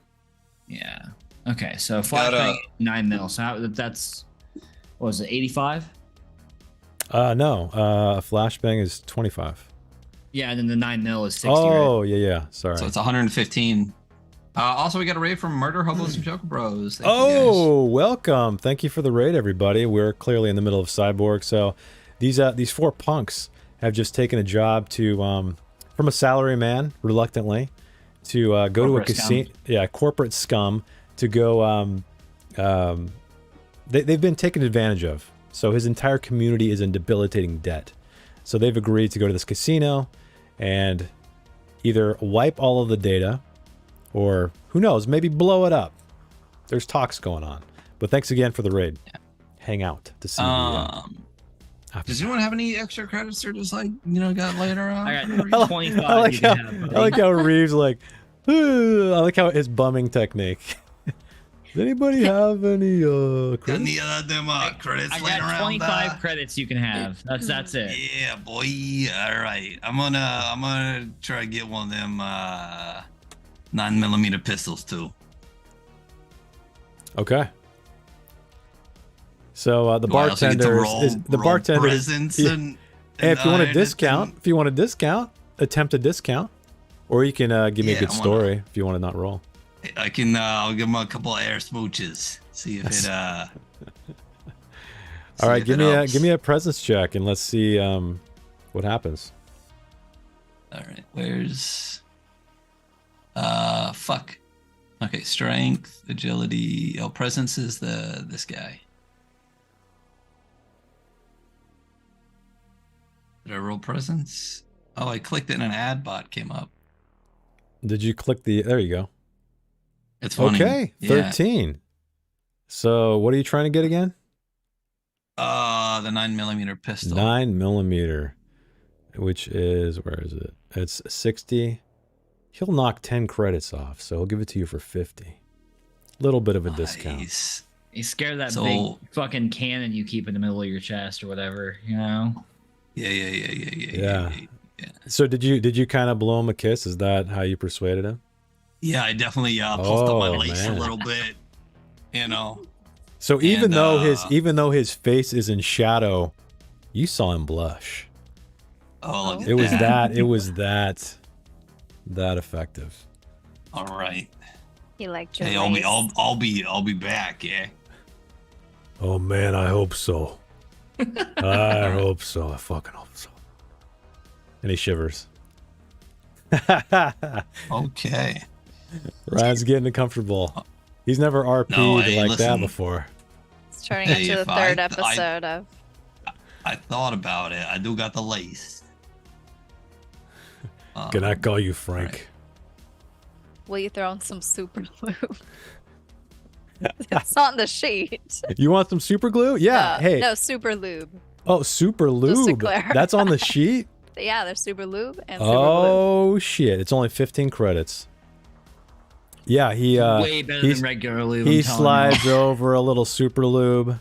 Yeah. Okay, so flashbang 9mm. So that's what was it? 85. No. A flashbang is 25. Yeah, and then the 9mm is 60. Oh, right? yeah. Sorry. So it's 115. Also, we got a raid from Murder Hobos and Joker Bros. Thank you Oh, welcome. Thank you for the raid, everybody. We're clearly in the middle of Cyborg. So these 4 punks have just taken a job to from a salary man, reluctantly, to go to a casino. Yeah, corporate scum to go. They've been taken advantage of. So his entire community is in debilitating debt. So they've agreed to go to this casino and either wipe all of the data, or who knows, maybe blow it up. There's talks going on. But thanks again for the raid. Hang out to see Does anyone have any extra credits or just like, got laid around? I got 25. I like you can how, have, buddy. I like how Reeves like, I like how his bumming technique. Does anybody have any Got credits? any of them credits I laying got around? 25 credits you can have. That's it. Yeah, boy. All right. I'm gonna try to get one of them 9mm pistols too. Okay. So the Do I also get to bartender roll is the bartender. presents Yeah. and Hey, if you want a Nine, discount, attempt a discount. Or you can give me a good story if you want to not roll. I can. I'll give him a couple of air smooches. See if it. All right, give me a presence check and let's see what happens. All right, where's fuck. Okay, strength, agility. Oh, presence is this guy. Did I roll presence? Oh, I clicked it and an ad bot came up. Did you click the? There you go. It's funny. Okay, Yeah. 13. So what are you trying to get again? The 9mm pistol. 9mm, which is, where is it? It's 60. He'll knock 10 credits off, so he'll give it to you for 50. Little bit of a discount. Nice. He's scared of that big fucking cannon you keep in the middle of your chest or whatever, you know? Yeah. So did you kind of blow him a kiss? Is that how you persuaded him? Yeah, I definitely puffed up my lace man. a little bit. You know. So even And, though his face is in shadow, you saw him blush. Oh, look at It was that. that effective. All right. He liked your Hey, lace. I'll be back. Yeah. Oh man, I hope so. I hope so. I fucking hope so. And he shivers. Okay. Ryan's getting uncomfortable. He's never RP'd No, hey, like that listen. before. It's turning Hey, into the if I- third I- episode of. I thought about it. I do got the lace. Can I call you Frank? right. Will you throw in some super lube? It's on the sheet. You want some super glue? Yeah. Hey. No, super lube. Oh, super Just to lube. clarify. That's on the sheet? Yeah, there's super lube and super lube. Oh shit. It's only 15 credits. Yeah, he Way better than regular lube. he I'm telling slides you. over a little super lube.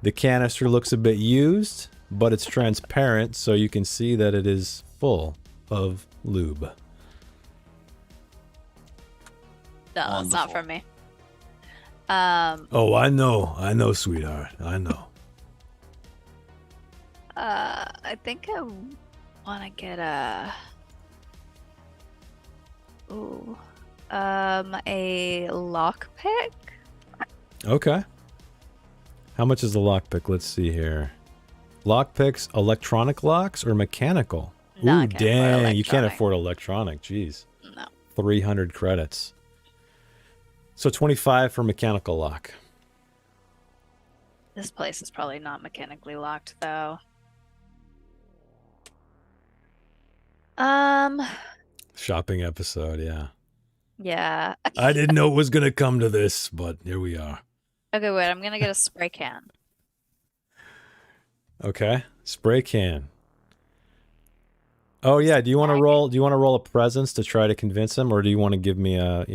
The canister looks a bit used, but it's transparent, so you can see that it is full of lube. No, it's not Wonderful. for me. Oh, I know, sweetheart. I know. I think I want to get a lockpick. Okay. How much is the lockpick? Let's see here. Lockpicks, electronic locks or mechanical? No, I Ooh, can't afford dang, you can't electronic. afford electronic. Jeez. No. 300 credits. So 25 for mechanical lock. This place is probably not mechanically locked though. Shopping episode, yeah. Yeah. I didn't know it was going to come to this, but here we are. Okay, wait, I'm gonna get a spray can. Okay. Spray can. Oh yeah, do you want to roll a presence to try to convince him, or do you want to give me a,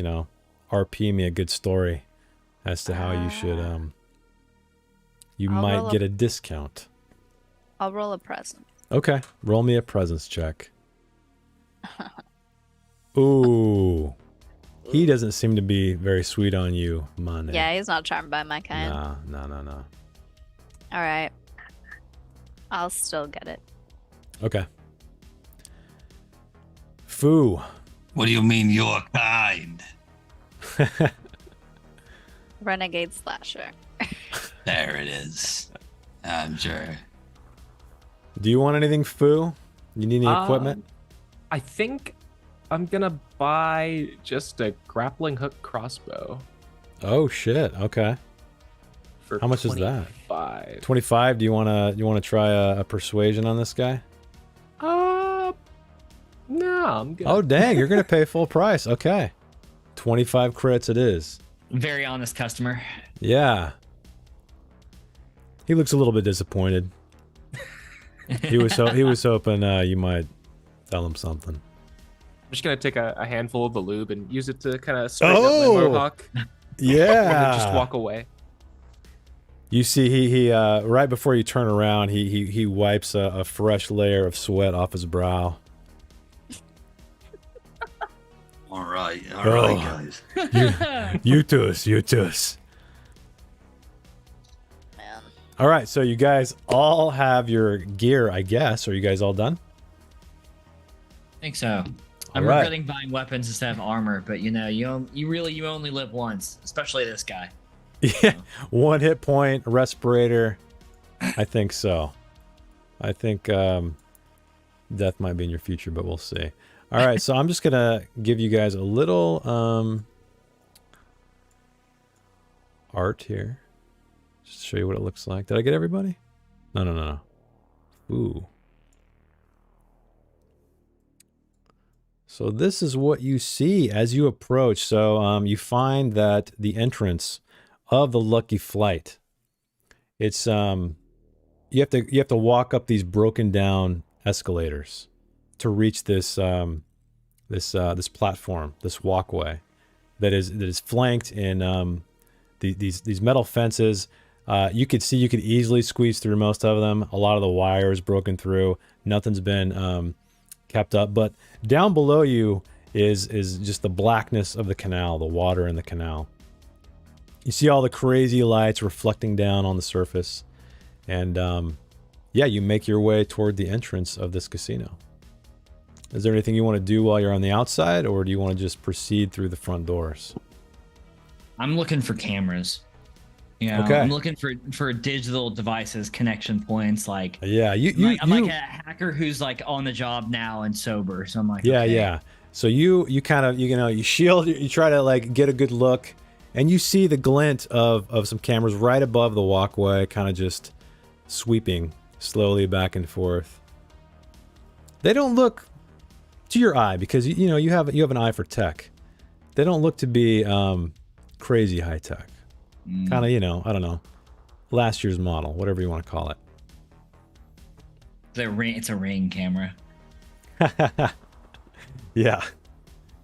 RP me a good story as to how you should you I'll roll might a- get a discount. I'll roll a present. Okay, roll me a presence check. Ooh. He doesn't seem to be very sweet on you, Mane. Yeah, he's not charmed by my kind. No. All right. I'll still get it. Okay. Foo. What do you mean you're kind? Renegade slasher. There it is. I'm sure. Do you want anything, Foo? You need any equipment? I think I'm gonna buy just a grappling hook crossbow. Oh shit. Okay. For How much is that? 25. 25. Do you wanna try a persuasion on this guy? No, I'm good. Oh dang, you're gonna pay full price. Okay. 25 crits it is. Very honest customer. Yeah. He looks a little bit disappointed. He was hoping you might tell him something. I'm just gonna take a handful of the lube and use it to kind of straighten up Oh! my mohawk. Yeah. And just walk away. You see, he right before you turn around, he wipes a fresh layer of sweat off his brow. All right, Oh. guys. You tus. Man. All right, so you guys all have your gear, I guess. Are you guys all done? I think so. I'm All right. regretting buying weapons instead of armor, but you know, you only live once, especially this guy. Yeah, 1 hit point, respirator. I think so. I think death might be in your future, but we'll see. All right, so I'm just gonna give you guys a little art here. Just to show you what it looks like. Did I get everybody? No. Ooh. So this is what you see as you approach. So you find that the entrance of the Lucky Flight, it's you have to walk up these broken down escalators to reach this this platform, this walkway that is flanked in these metal fences. You could easily squeeze through most of them. A lot of the wire is broken through. Nothing's been kept up, but down below you is just the blackness of the canal, the water in the canal. You see all the crazy lights reflecting down on the surface, and yeah, you make your way toward the entrance of this casino. Is there anything you want to do while you're on the outside, or do you want to just proceed through the front doors? I'm looking for cameras. Yeah, Okay. I'm looking for digital devices, connection points. Like, Yeah, I'm like a hacker who's like on the job now and sober. So I'm like, yeah, okay. yeah. So you kind of you shield, you try to like get a good look, and you see the glint of some cameras right above the walkway, kind of just sweeping slowly back and forth. They don't look, to your eye, because you have an eye for tech. They don't look to be crazy high tech. Kind of, I don't know, last year's model, whatever you want to call it. It's a Ring camera. Yeah,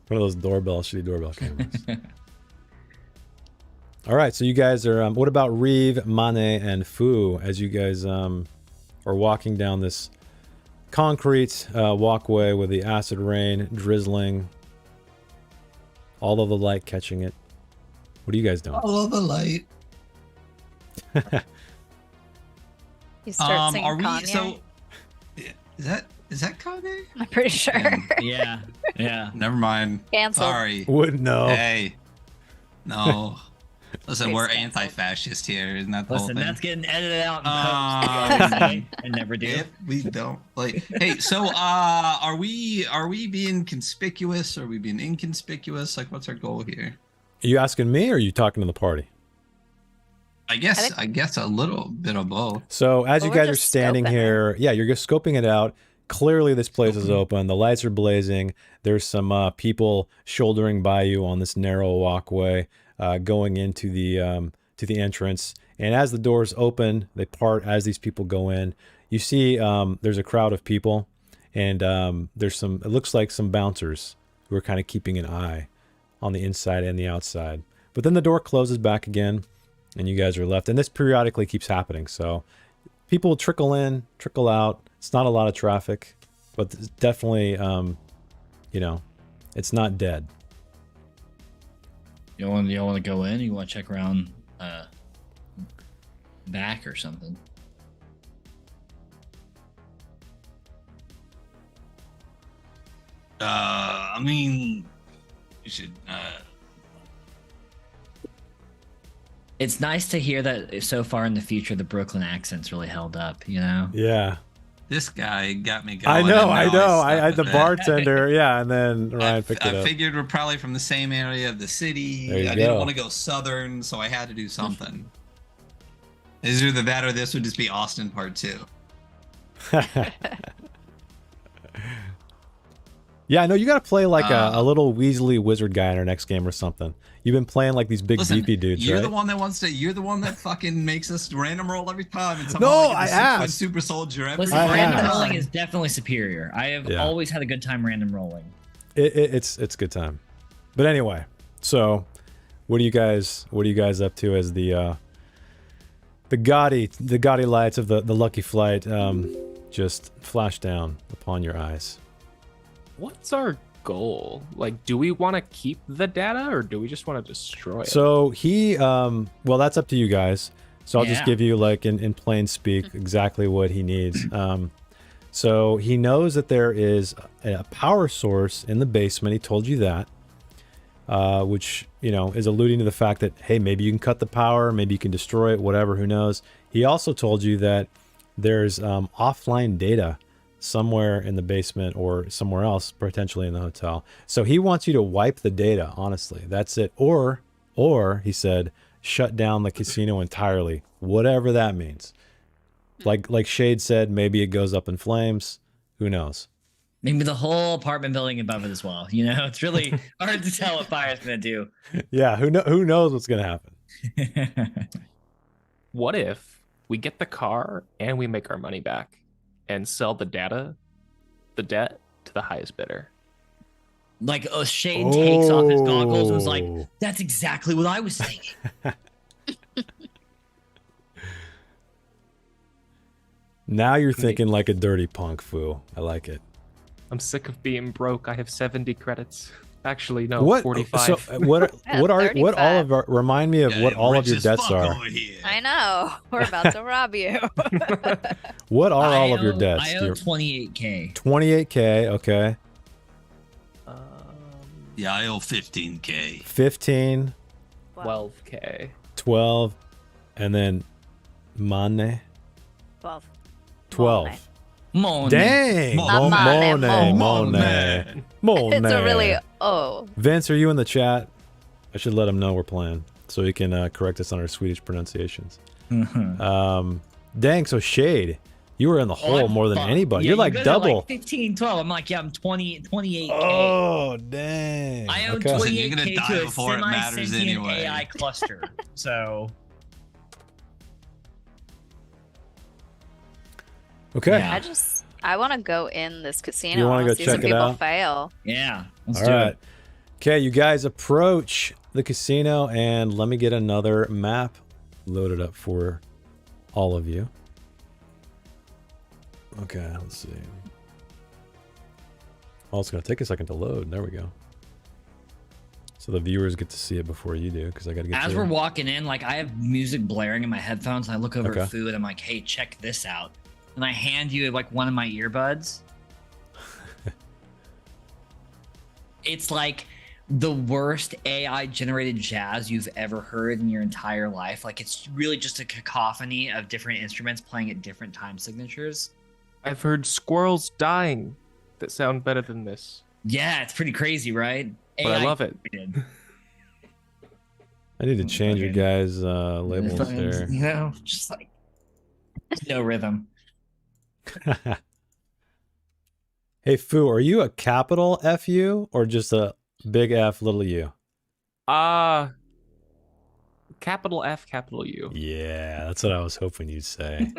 one of those shitty doorbell cameras. All right, so you guys are. What about Reeve, Mane, and Fu as you guys are walking down this concrete walkway with the acid rain drizzling, all of the light catching it? What are you guys doing? All of the light. You start singing Are we Kanye? so? Is that Kanye? I'm pretty sure. Yeah. Never mind. Canceled. Sorry. Wouldn't know. Hey. No. Listen, It's we're canceled. anti-fascist here, isn't that the Listen, whole thing? that's getting edited out in post. I never do. If we don't like, hey, so are we being conspicuous? Are we being inconspicuous? Like, what's our goal here? Are you asking me, or are you talking to the party? I guess a little bit of both. So as Well, you we're guys are just standing scoping it. here, yeah, you're just scoping it out. Clearly, this place is open. The lights are blazing. There's some people shouldering by you on this narrow walkway, going into the entrance. And as the doors open, they part as these people go in. You see, there's a crowd of people, and there's some. It looks like some bouncers who are kind of keeping an eye on the inside and the outside. But then the door closes back again, and you guys are left. And this periodically keeps happening. So people trickle in, trickle out. It's not a lot of traffic, but it's definitely, it's not dead. You want to go in? You want to check around back or something? I mean, you should. It's nice to hear that so far in the future the Brooklyn accent's really held up. You know. Yeah. This guy got me going. I know. and now I stuck had the with it. bartender. Yeah. And then Ryan picked it I up. figured we're probably from the same area of the city. There you I go. didn't want to go southern, so I had to do something. It's either that or this would just be Austin Part 2. Yeah, I know you got to play like a little Weasley wizard guy in our next game or something. You've been playing like these big Listen, beefy dudes, you're right? the one that wants to. You're the one that fucking makes us random roll every time. And No, somehow I get the asked. super soldier every Listen, I random have. rolling is definitely superior. I have Yeah. always had a good time random rolling. It's a good time. But anyway, so what are you guys up to as the gaudy lights of the Lucky Flight just flash down upon your eyes? What's our goal? Like, do we want to keep the data, or do we just want to destroy it? So he well, that's up to you guys. So I'll just Yeah. give you like in plain speak exactly what he needs. So he knows that there is a power source in the basement. He told you that, which, you know, is alluding to the fact that, hey, maybe you can cut the power, maybe you can destroy it, whatever, who knows. He also told you that there's offline data somewhere in the basement or somewhere else, potentially in the hotel. So he wants you to wipe the data, honestly. That's it. Or he said, shut down the casino entirely, whatever that means. Like Shade said, maybe it goes up in flames. Who knows? Maybe the whole apartment building above it as well. You know, it's really hard to tell what fire's gonna do. Yeah, who knows what's gonna happen? What if we get the car and we make our money back and sell the debt to the highest bidder? Like Shane takes off his goggles and was like, Oh. "That's exactly what I was thinking." Now you're thinking like a dirty punk, Foo. I like it. I'm sick of being broke. I have 70 credits. Actually, no, What? 45. So what Yeah, what all 35. of our, remind me of what all of your debts are. I know. We're about to rob you. What are all I of your owe- debts? I owe 28K. 28K, okay. Yeah, I owe 15K. 15, 12K. 12, and then Mane. 12. 12. Mon. Dang! Not Monet, Monet. Monet. It's a really Vince, are you in the chat? I should let him know we're playing so he can correct us on our Swedish pronunciations. Dang, so Shade, you were in the hole more than anybody. Yeah, You're like you guys are double. Like 15, 12. I'm like, yeah, I'm 28K. Oh, dang. I owe Okay. Listen, you're gonna 28K die to a before it matters semi-sentient anyway. AI cluster. So Okay. Yeah. I want to go in this casino. You I wanna wanna go see check some it people out? fail. yeah, let's All do right. it. Okay, you guys approach the casino, and let me get another map loaded up for all of you. Okay, let's see. Oh, it's going to take a second to load. There we go. So the viewers get to see it before you do, because I got to get As to we're walking in, like I have music blaring in my headphones, and I look over Okay. at Fu and I'm like, "Hey, check this out!" And I hand you like one of my earbuds. It's like the worst AI generated jazz you've ever heard in your entire life. Like it's really just a cacophony of different instruments playing at different time signatures. I've heard squirrels dying that sound better than this, Yeah, it's pretty crazy, right? but I love it. created. I need to change your Okay. guys' labels Fucking, there. You know, just like no rhythm. Hey, Fu, are you a capital FU or just a big F, little u? Capital F, capital U. Yeah, that's what I was hoping you'd say.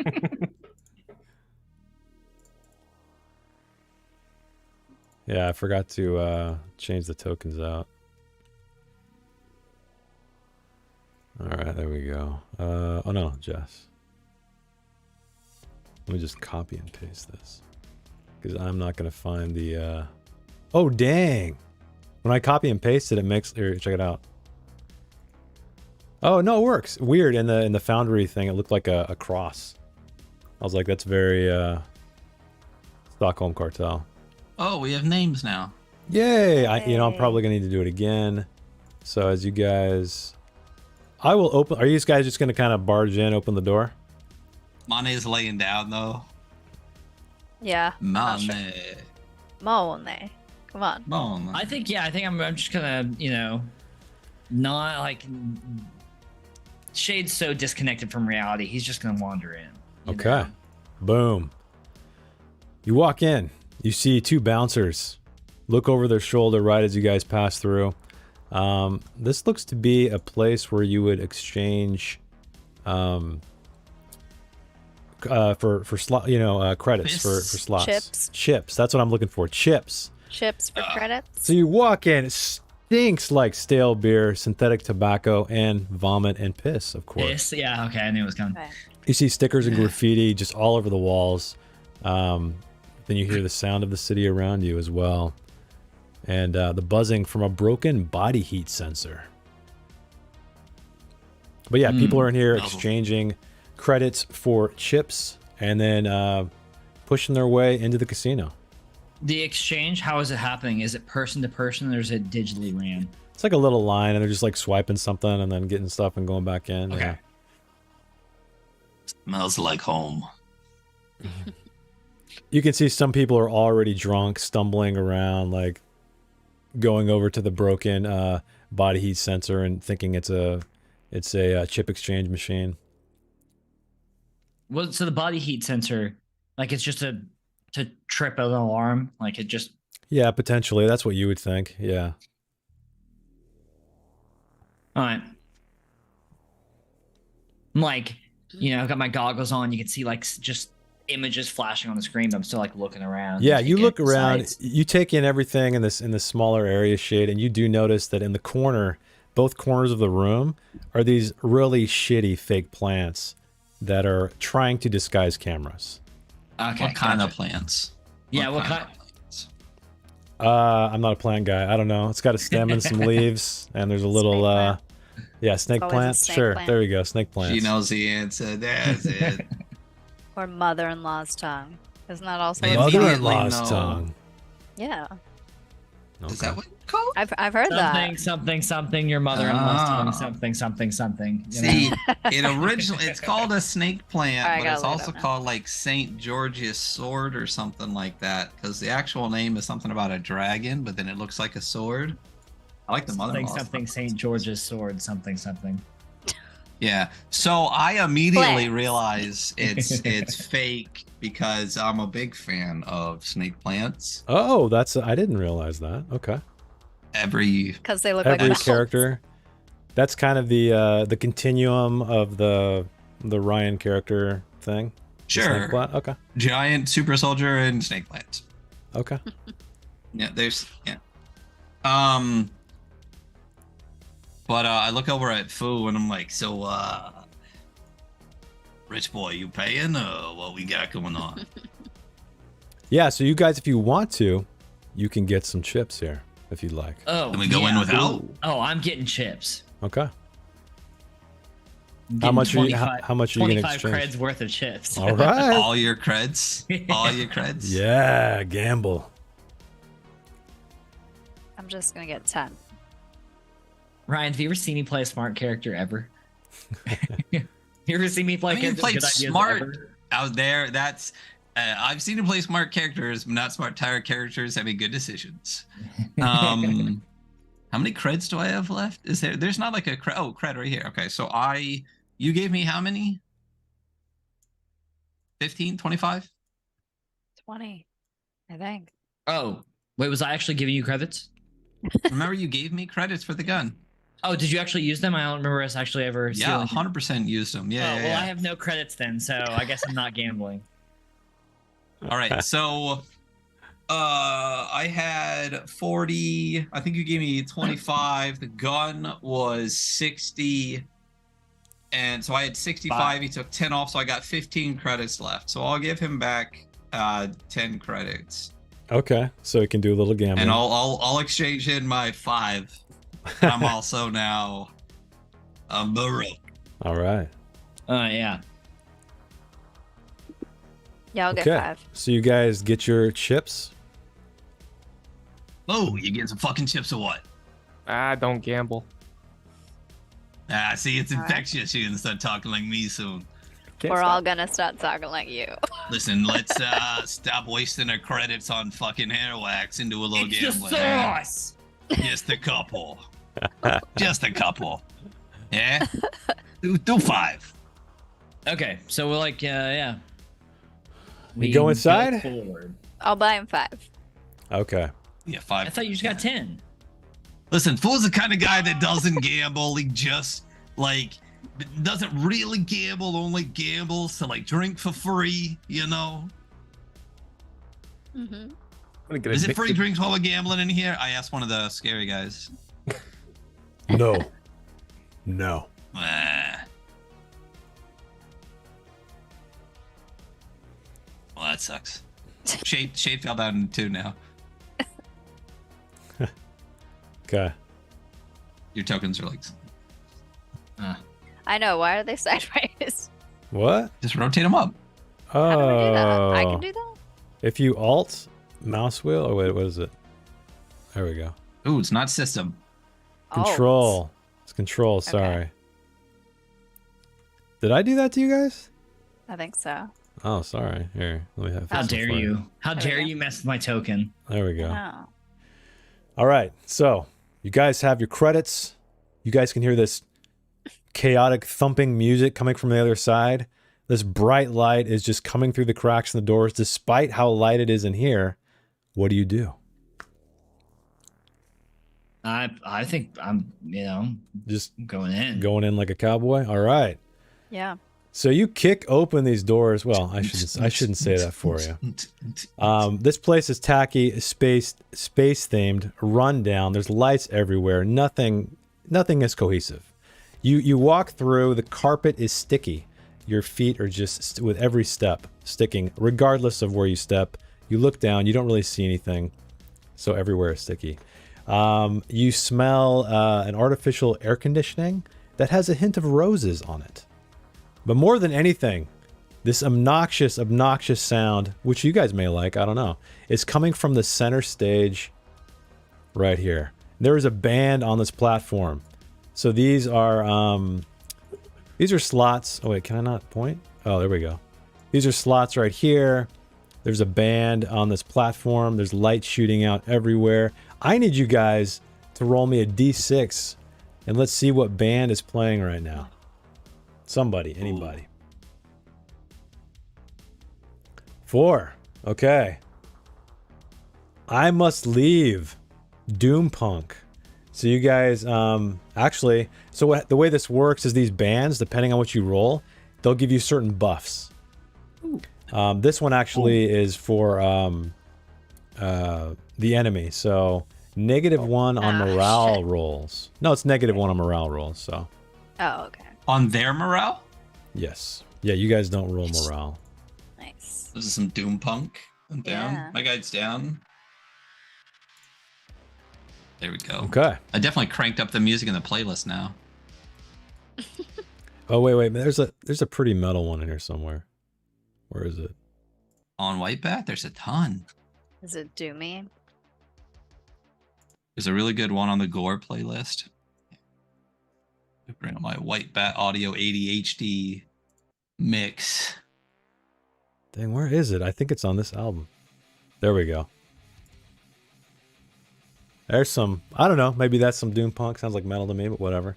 Yeah, I forgot to change the tokens out. All right, there we go. Oh no, Jess. Let me just copy and paste this, because I'm not gonna find the. Oh dang! When I copy and paste it, it makes. Here, check it out. Oh no, it works. Weird. In the Foundry thing, it looked like a cross. I was like, that's very Stockholm Cartel. Oh, we have names now. Yay! I'm Yay. probably gonna need to do it again. So as you guys, I will open. Are you guys just gonna kind of barge in, open the door? Mane's laying down though. Yeah. not sure. Mane. Monet. Come on. Mane. I think I'm just gonna, not like Shade's so disconnected from reality. He's just gonna wander in. you Okay. know? Boom. You walk in. You see two bouncers. Look over their shoulder right as you guys pass through. This looks to be a place where you would exchange for slot, credits for Fists. slots. Chips. That's what I'm looking for. Chips. Chips for credits. So you walk in. It stinks like stale beer, synthetic tobacco, and vomit and piss, of course. Yes, yeah, okay, I knew it was coming. Okay. You see stickers and graffiti just all over the walls. Then you hear the sound of the city around you as well. And the buzzing from a broken body heat sensor. But yeah, people are in here Novel. exchanging credits for chips and then pushing their way into the casino. The exchange, how is it happening? Is it person to person or is it digitally ran? It's like a little line, and they're just like swiping something and then getting stuff and going back in. Okay. Yeah. Smells like home. You can see some people are already drunk, stumbling around, like going over to the broken body heat sensor and thinking it's a chip exchange machine. Well, so the body heat sensor, like it's just to trip an alarm, like it just. Yeah, potentially. That's what you would think. Yeah. All right. I'm like, I've got my goggles on. You can see like just images flashing on the screen, but I'm still like looking around. Yeah, you taking look around, sights. you take in everything in this smaller area shade, and you do notice that in the corner, both corners of the room, are these really shitty fake plants that are trying to disguise cameras. Okay. What kind gotcha. of plants? Yeah, what kind? of plants? I'm not a plant guy. I don't know. It's got a stem and some leaves, and there's a little Snake plant. snake Always a plant. snake Sure, plant. there we go, snake plants. She knows the answer. That's it. Or mother-in-law's tongue. Isn't that also? Maybe. a thing? Mother-in-law's No. tongue. Yeah, Is Okay. that what it's called? I've heard that. Something. Your mother-in-law's Ah. tongue. Something. See, it originally it's called a snake plant, Alright, I but gotta it's look it also up now. called like Saint George's sword or something like that. Because the actual name is something about a dragon, but then it looks like a sword. I like the mother-in-law. Something. St. George's sword. Something. Yeah. So I immediately Plants. realize it's fake because I'm a big fan of snake plants. Oh, I didn't realize that. Okay. Every Because they look Every like character. That's kind of the continuum of the Ryan character thing. The snake sure plant? Okay. giant super soldier and snake plants. Okay. Yeah, But I look over at Fu and I'm like, so rich boy, you paying or what we got going on? Yeah, so you guys, if you want to, you can get some chips here if you'd like. Oh. Can we go in yeah. without? Oh, I'm getting chips. Okay. I'm How getting much are you? 25 How much are you gonna 25 exchange? creds worth of chips. All right. All your creds? All your creds? Yeah, gamble. I'm just gonna get 10. Ryan, have you ever seen me play a smart character ever? You ever seen me play I mean, you characters played with good ideas smart ever? out there. That's I've seen him play smart characters, but not smart tire characters having good decisions. How many creds do I have left? Is there's not like a cred? Oh, cred right here. Okay, so you gave me how many? 15, 25? 20, I think. Oh, wait, was I actually giving you credits? Remember you gave me credits for the gun. Oh, did you actually use them? I don't remember us actually ever Yeah, stealing. 100% used them. Oh, Yeah, well, yeah, I have no credits then, so I guess I'm not gambling. All right, so I had 40. I think you gave me 25. The gun was 60. And so I had 65. He took 10 off, so I got 15 credits left. So I'll give him back 10 credits. Okay, so you can do a little gambling. And I'll exchange in my 5. I'm also now a Baroque. All right. Yeah. Yeah, I'll get Okay. 5. So you guys get your chips. Oh, you getting some fucking chips or what? Don't gamble. See, it's All right. infectious. You're gonna start talking like me soon. Can't We're stop. all gonna start talking like you. Listen, let's stop wasting our credits on fucking hair wax and do a little It's the gambling. sauce! Just a couple. Just a couple. Yeah? Do 5. Okay, so we're like, yeah. We go inside? forward. I'll buy him 5. Okay. Yeah, I 5. thought you just got 10. Listen, Fool's the kind of guy that doesn't gamble. He just, like, doesn't really gamble, only gambles to, like, drink for free, you know? Mm-hmm. I'm gonna get Is it free addicted. drinks while we're gambling in here? I asked one of the scary guys. No. No. Well, that sucks. Shade fell down too now. Okay. Your tokens are like... I know. Why are they sideways? What? Just rotate them up. Oh. How do I do that? I can do that? If you alt mouse wheel, oh wait, what is it? There we go. Ooh, it's not system. Control. It's control, sorry. Did I do that to you guys? I think so. Oh, sorry. Here, let me have How this dare for you? How There we dare go. you mess with my token? There we go. Oh. All right, so you guys have your credits. You guys can hear this chaotic thumping music coming from the other side. This bright light is just coming through the cracks in the doors, despite how light it is in here. What do you do? I think I'm, Just going in. going in like a cowboy? All right. Yeah. So you kick open these doors. Well, I shouldn't say that for you. This place is tacky, space themed, run down. There's lights everywhere. Nothing is cohesive. You walk through. The carpet is sticky. Your feet are just with every step sticking, regardless of where you step. You look down. You don't really see anything. So everywhere is sticky. You smell an artificial air conditioning that has a hint of roses on it. But more than anything, this obnoxious sound, which you guys may like, I don't know, is coming from the center stage right here. There is a band on this platform. So these are slots. Oh wait, can I not point? Oh, there we go. These are slots right here. There's a band on this platform. There's light shooting out everywhere. I need you guys to roll me a D6 and let's see what band is playing right now. Somebody, anybody. 4. Okay. I Must Leave. Doompunk. So you guys, actually, so the way this works is these bands, depending on what you roll, they'll give you certain buffs. This one actually is for the enemy. So -1 on morale shit. rolls. No, it's -1 on morale rolls. So Oh, okay. On their morale? yes, yeah, you guys don't roll morale. Nice. This is some doom punk. I'm down. Yeah. My guide's down. There we go. Okay. I definitely cranked up the music in the playlist now. Oh wait, there's a pretty metal one in here somewhere. Where is it? On Whitebat, there's a ton. Is it doomy? There's a really good one on the Gore playlist. Bring up my Whitebat Audio ADHD mix. Dang, where is it? I think it's on this album. There we go. There's some, I don't know, maybe that's some doom punk. Sounds like metal to me, but whatever.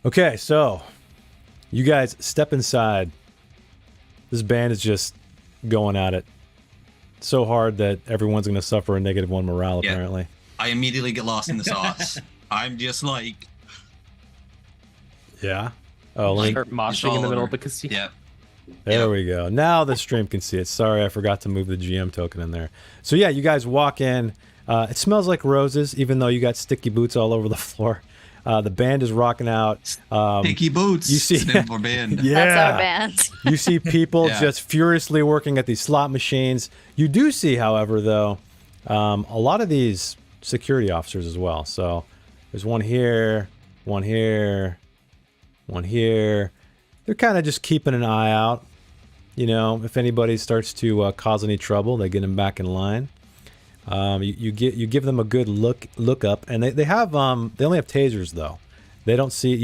Okay, so you guys step inside. This band is just going at it so hard that everyone's going to suffer a -1 morale, Yeah. apparently. I immediately get lost in the sauce. I'm just like, Yeah. Oh, let me, Start moshing in the middle of the casino. yeah. there we go. Now the stream can see it. Sorry, I forgot to move the GM token in there. So yeah, you guys walk in. It smells like roses, even though you got sticky boots all over the floor. The band is rocking out. Sticky boots. you see- It's named for band. Yeah. That's our band. You see people Yeah. just furiously working at these slot machines. You do see, however, though, a lot of these security officers as well. So there's one here, one here, one here. They're kind of just keeping an eye out. You know, if anybody starts to cause any trouble, they get them back in line. You give them a good look up, and they only have tasers though. You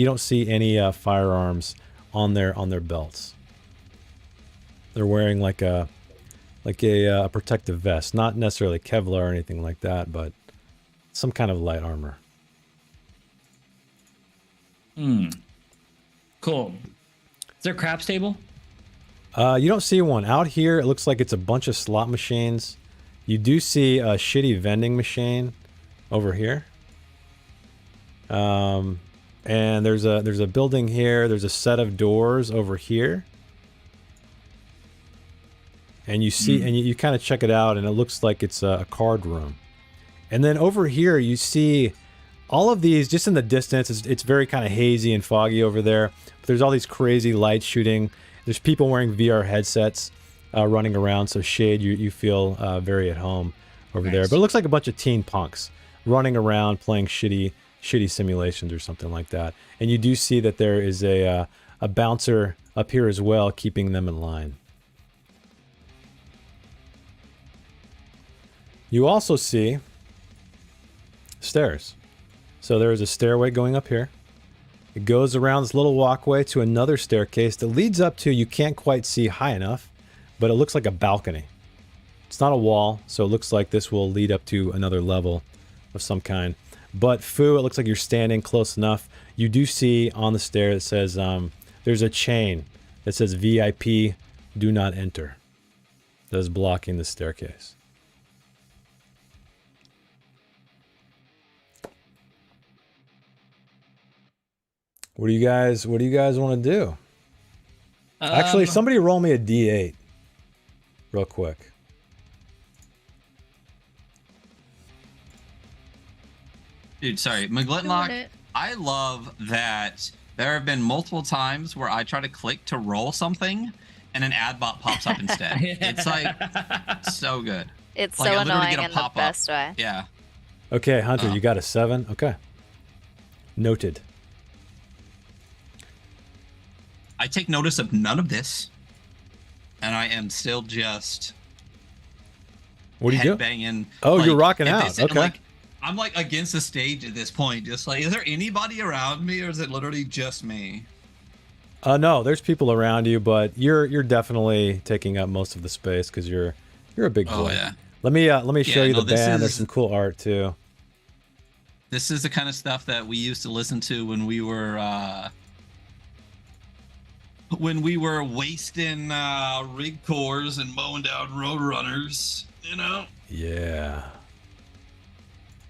don't see any firearms on their belts. They're wearing like a protective vest, not necessarily Kevlar or anything like that, but some kind of light armor. Cool. Is there a craps table? You don't see one out here. It looks like it's a bunch of slot machines. You do see a shitty vending machine over here. And there's a building here. There's a set of doors over here. And you see, and you kind of check it out, and it looks like it's a card room. And then over here, you see all of these just in the distance. It's very kind of hazy and foggy over there. But there's all these crazy lights shooting. There's people wearing VR headsets running around. So Shade, you feel very at home over there. But it looks like a bunch of teen punks running around playing shitty shitty simulations or something like that. And you do see that there is a bouncer up here as well, keeping them in line. You also see stairs. So there is a stairway going up here. It goes around this little walkway to another staircase that leads up to, you can't quite see high enough, but it looks like a balcony. It's not a wall, so it looks like this will lead up to another level of some kind. But Fu, it looks like you're standing close enough. You do see on the stair that says, there's a chain that says VIP, do not enter. That is blocking the staircase. What do you guys want to do? Actually, somebody roll me a D8 real quick. Dude, sorry, McGlinlock, I love that there have been multiple times where I try to click to roll something and an ad bot pops up instead. It's like so good. It's Like, so I literally annoying get a in the pop-up. best way. Yeah. Okay, Hunter, you got a 7? Okay. Noted. I take notice of none of this, and I am still just What do you do? headbanging. Oh, like, you're rocking at out. this- Okay. I'm like against the stage at this point. Just like, is there anybody around me, or is it literally just me? No, there's people around you, but you're definitely taking up most of the space because you're a big boy. Oh yeah. Let me show you no, the this band. There's is- some cool art too. This is the kind of stuff that we used to listen to when we were wasting rig cores and mowing down road runners, you know? Yeah.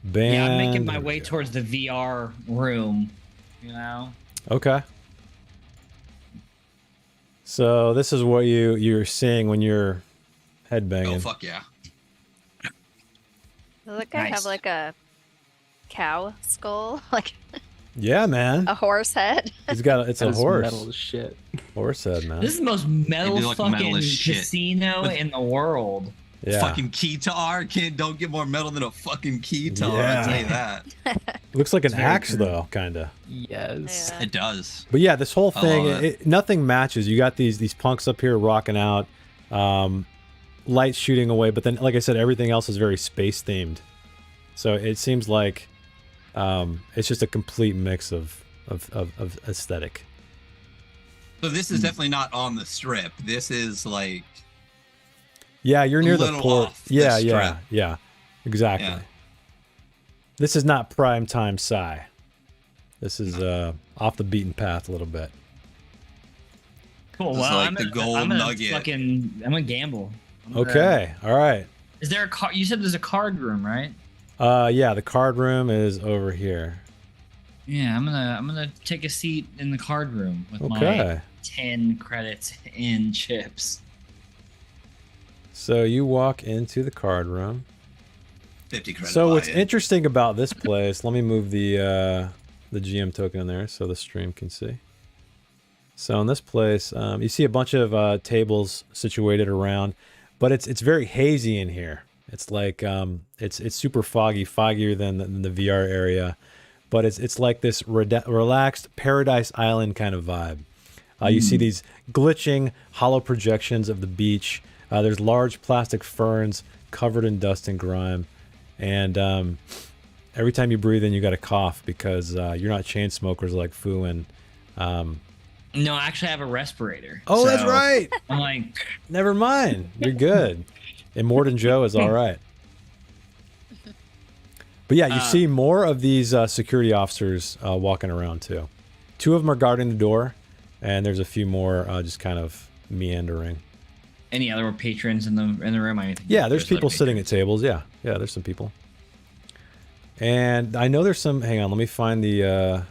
Band. Yeah, I'm making my there we way go. towards the VR room. You know. Okay. So this is what you're seeing when you're headbanging. Oh fuck yeah. Does that guy have Nice. like a cow skull? Like Yeah, man. a horse head? He's got it's a That is horse. metal as shit. Horse head, man. This is the most metal They do look metal fucking as shit. casino With- in the world. Yeah. Fucking keytar. Don't get more metal than a fucking keytar, Yeah. I'll tell you that. Looks like an very axe true. though, kinda. Yes. Yeah. It does. But yeah, this whole I thing, love it. nothing matches. You got these punks up here rocking out, lights shooting away, but then, like I said, everything else is very space themed. So it seems like it's just a complete mix of aesthetic. So this is definitely not on the strip. This is like Yeah, you're near the little port. off the Yeah, strip. yeah, exactly. Yeah. This is not prime time sci. This is off the beaten path a little bit. Cool. This is Well, like I'm the gonna, gold I'm gonna nugget. I'm gonna gamble. I'm gonna- Okay, all right. Is there a card? You said there's a card room, right? Yeah, the card room is over here. Yeah, I'm gonna take a seat in the card room with my Okay. 10 credits in chips. So you walk into the card room. 50 credit. So what's buy-in. interesting about this place? Let me move the GM token in there so the stream can see. So in this place, you see a bunch of tables situated around, but it's very hazy in here. It's like it's super foggy, foggier than the VR area, but it's like this relaxed Paradise Island kind of vibe. You see these glitching hollow projections of the beach. There's large plastic ferns covered in dust and grime, and every time you breathe in, you got to cough because you're not chain smokers like Fu and. No, actually, I have a respirator. Oh, that's so right. I'm like, Never mind. You're good. Immortan Joe is all right. But yeah, you see more of these security officers walking around too. 2 of them are guarding the door, and there's a few more just kind of meandering. any other patrons in the room or anything? Yeah, there's Just other people sitting at patrons. tables. Yeah, there's some people. And I know there's some. Hang on, let me find the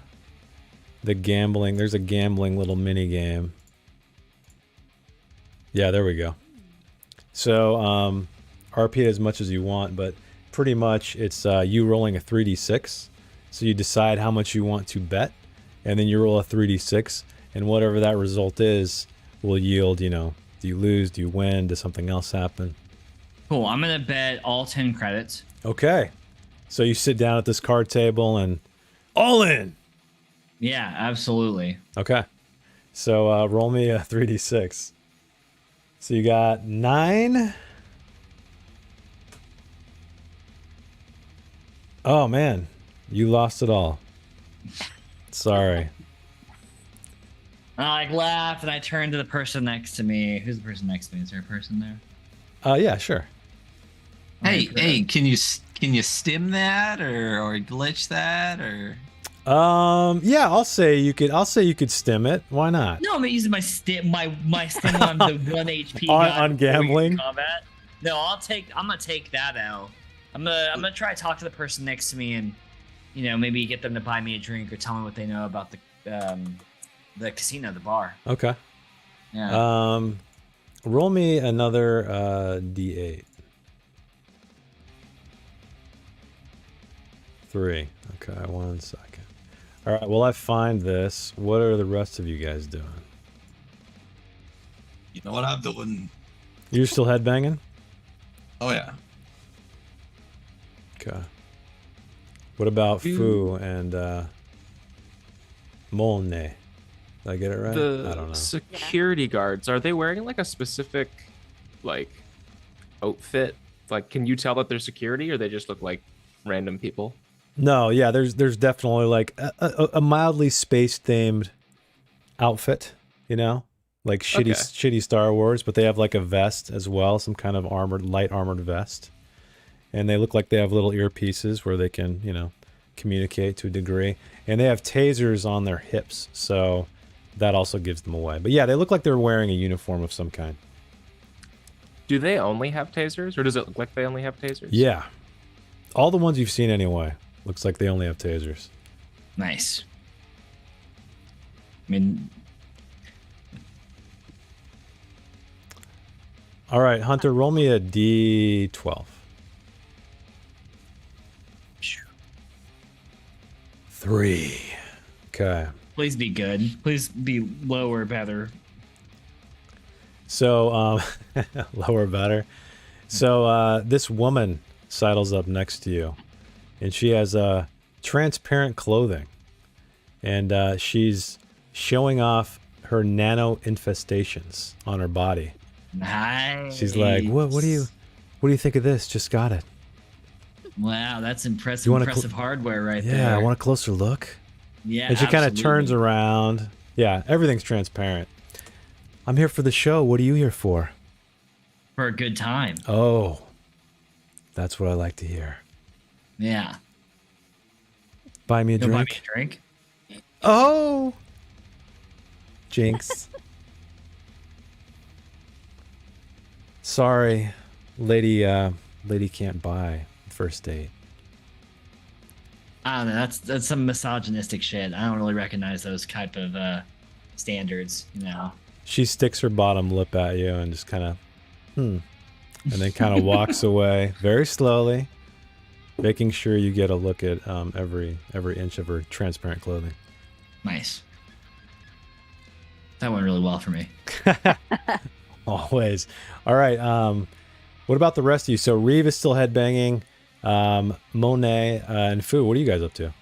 gambling. There's a gambling little mini game. Yeah, there we go. So RP it as much as you want, but pretty much it's you rolling a 3d6. So you decide how much you want to bet, and then you roll a 3d6, and whatever that result is will yield, you know, do you lose, do you win, does something else happen? Cool. I'm gonna bet all 10 credits. Okay. So you sit down at this card table and All in. Yeah, absolutely. Okay. So roll me a 3d6. So you got 9. Oh man, you lost it all. Sorry. I laughed and I turned to the person next to me. Who's the person next to me? Is there a person there? Yeah, sure. Hey, can you stim that or glitch that or? Yeah, I'll say you could stim it. Why not? No, I'm using my stim on the 1 HP guy on before we gambling? get to combat. No, I'm gonna take that L. I'm gonna try to talk to the person next to me and maybe get them to buy me a drink or tell me what they know about the casino, the bar. Okay. Yeah. Roll me another d8. 3. Okay, 1 second. All right, well, I find this. What are the rest of you guys doing? You know what I'm doing? You're still headbanging? Oh yeah. Okay. What about Fu and Molne? Did I get it right? I don't know. The security guards, are they wearing like a specific like outfit? Like, can you tell that they're security or they just look like random people? No, yeah, there's definitely like a mildly space themed outfit, like shitty Star Wars, but they have like a vest as well, some kind of light armored vest, and they look like they have little earpieces where they can communicate to a degree, and they have tasers on their hips, so that also gives them away. But yeah, they look like they're wearing a uniform of some kind. Do they only have tasers, or does it look like they only have tasers? Yeah, all the ones you've seen anyway. Looks like they only have tasers. Nice. I mean, all right, Hunter, roll me a d12. 3. Okay. please be good. Please be low or better. So, lower better. So, this woman sidles up next to you, and she has transparent clothing, and she's showing off her nano infestations on her body. Nice. She's like, "What do you think of this? Just got it." Wow, that's impressive. You want Impressive hardware right there. Yeah, I want a closer look. Yeah, And she kind of absolutely. turns around. Yeah, everything's transparent. I'm here for the show. What are you here for? For a good time. Oh, that's what I like to hear. Yeah. Buy me a You'll buy me drink. a drink? Oh, jinx. Sorry, lady can't buy first date. I don't know. That's some misogynistic shit. I don't really recognize those type of standards, She sticks her bottom lip at you and just kind of, and then kind of walks away very slowly, making sure you get a look at every inch of her transparent clothing. Nice. That went really well for me. Always. All right. What about the rest of you? So Reeve is still headbanging. Monet and Fu, what are you guys up to?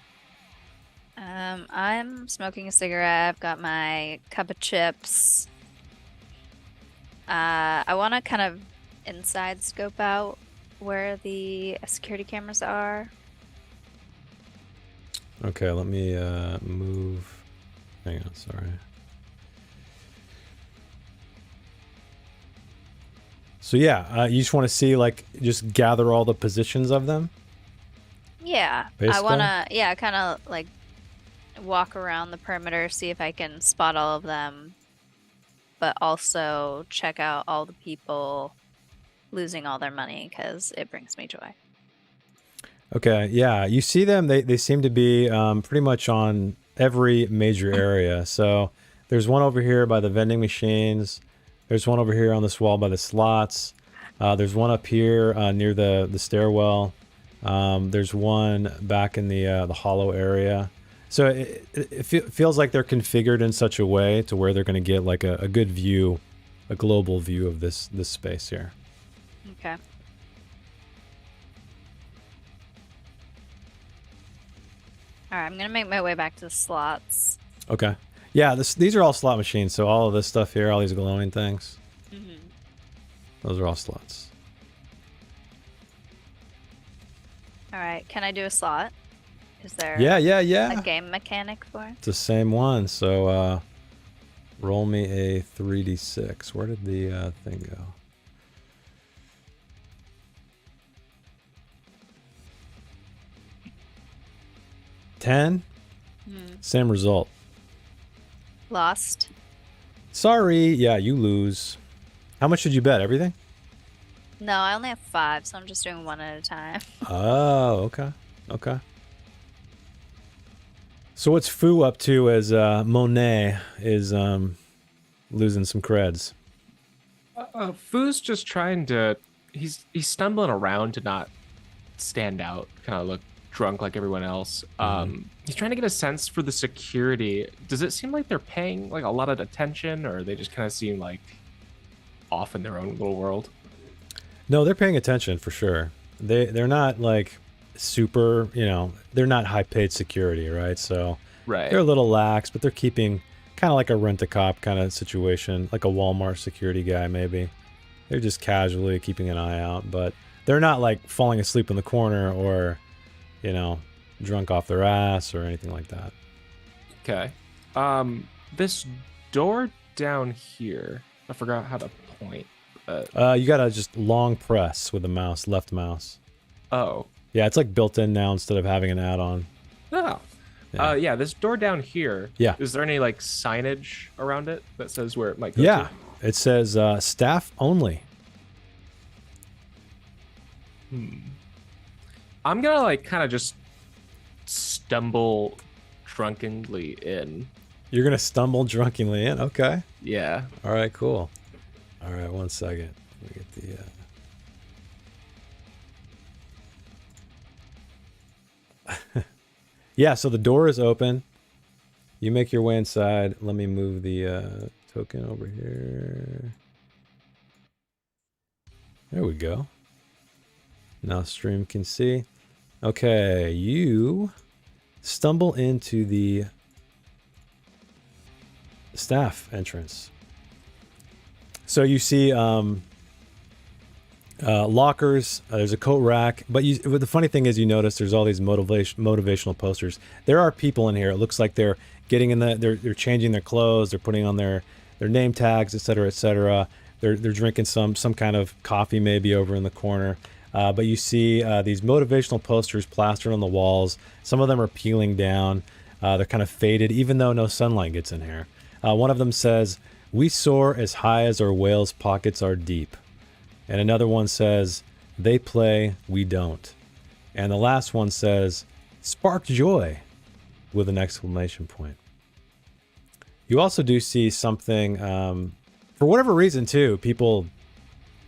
I'm smoking a cigarette. I've got my cup of chips. I want to kind of inside scope out where the security cameras are. Okay, let me move. Hang on, sorry. So yeah, you just want to see, like, just gather all the positions of them? Yeah, Basically? I want to, kind of like walk around the perimeter, see if I can spot all of them, but also check out all the people losing all their money because it brings me joy. Okay, yeah, you see them. They seem to be pretty much on every major area. So there's one over here by the vending machines. There's one over here on this wall by the slots. There's one up here near the stairwell. There's one back in the hollow area. So it feels like they're configured in such a way to where they're going to get like a good view, a global view of this space here. Okay. All right, I'm gonna make my way back to the slots. Okay. Yeah, these are all slot machines. So all of this stuff here, all these glowing things, those are all slots. All right, can I do a slot? Is there Yeah. a game mechanic for it? It's the same one. So roll me a 3d6. Where did the thing go? Ten. Same result. Lost. Sorry. Yeah, you lose. How much did you bet? Everything? No, I only have 5, so I'm just doing one at a time. Oh, okay. Okay. So what's Fu up to as Monet is losing some creds? Fu's just trying to. He's stumbling around to not stand out, kind of look drunk like everyone else. He's trying to get a sense for the security. Does it seem like they're paying like a lot of attention, or they just kind of seem like off in their own little world? No, they're paying attention for sure. They're not like super, they're not high paid security, right? So Right. they're a little lax, but they're keeping kind of like a rent-a-cop kind of situation, like a Walmart security guy maybe. They're just casually keeping an eye out, but they're not like falling asleep in the corner or, drunk off their ass or anything like that. Okay. This door down here, I forgot how to point. You gotta just long press with the mouse, left mouse. Oh. Yeah, it's like built in now instead of having an add-on. Oh. Yeah. Yeah, this door down here. Yeah. Is there any like signage around it that says where it might go Yeah, to? it says staff only. I'm gonna like kind of just stumble drunkenly in. You're gonna stumble drunkenly in. Okay. Yeah. All right. Cool. All right. 1 second. Let me get the. Yeah. So the door is open. You make your way inside. Let me move the token over here. There we go. Now stream can see. Okay, you stumble into the staff entrance. So you see lockers, there's a coat rack, but the funny thing is you notice there's all these motivational posters. There are people in here. It looks like they're getting in they're changing their clothes, they're putting on their name tags, etc., etc. They're drinking some kind of coffee maybe over in the corner. But you see these motivational posters plastered on the walls. Some of them are peeling down. They're kind of faded, even though no sunlight gets in here. One of them says, "We soar as high as our whale's pockets are deep." And another one says, "They play, we don't." And the last one says, "Spark joy," with an exclamation point. You also do see something, for whatever reason too, people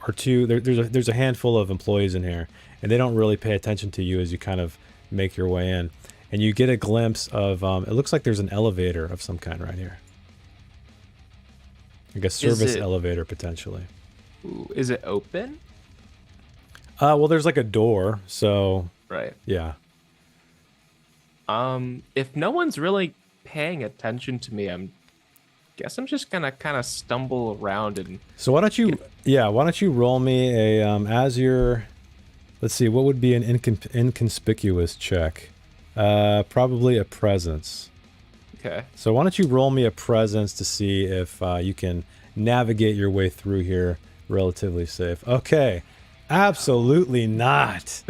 are too, there's a handful of employees in here, and they don't really pay attention to you as you kind of make your way in. And you get a glimpse of, it looks like there's an elevator of some kind right here. Like a service elevator, potentially. Ooh, is it open? Well, there's like a door, so... Right. Yeah. If no one's really paying attention to me, guess I'm just gonna kind of stumble around and... So why don't you roll me a, as your... Let's see, what would be an inconspicuous check? Probably a presence. Okay. So why don't you roll me a presence to see if you can navigate your way through here relatively safe. Okay. Absolutely not.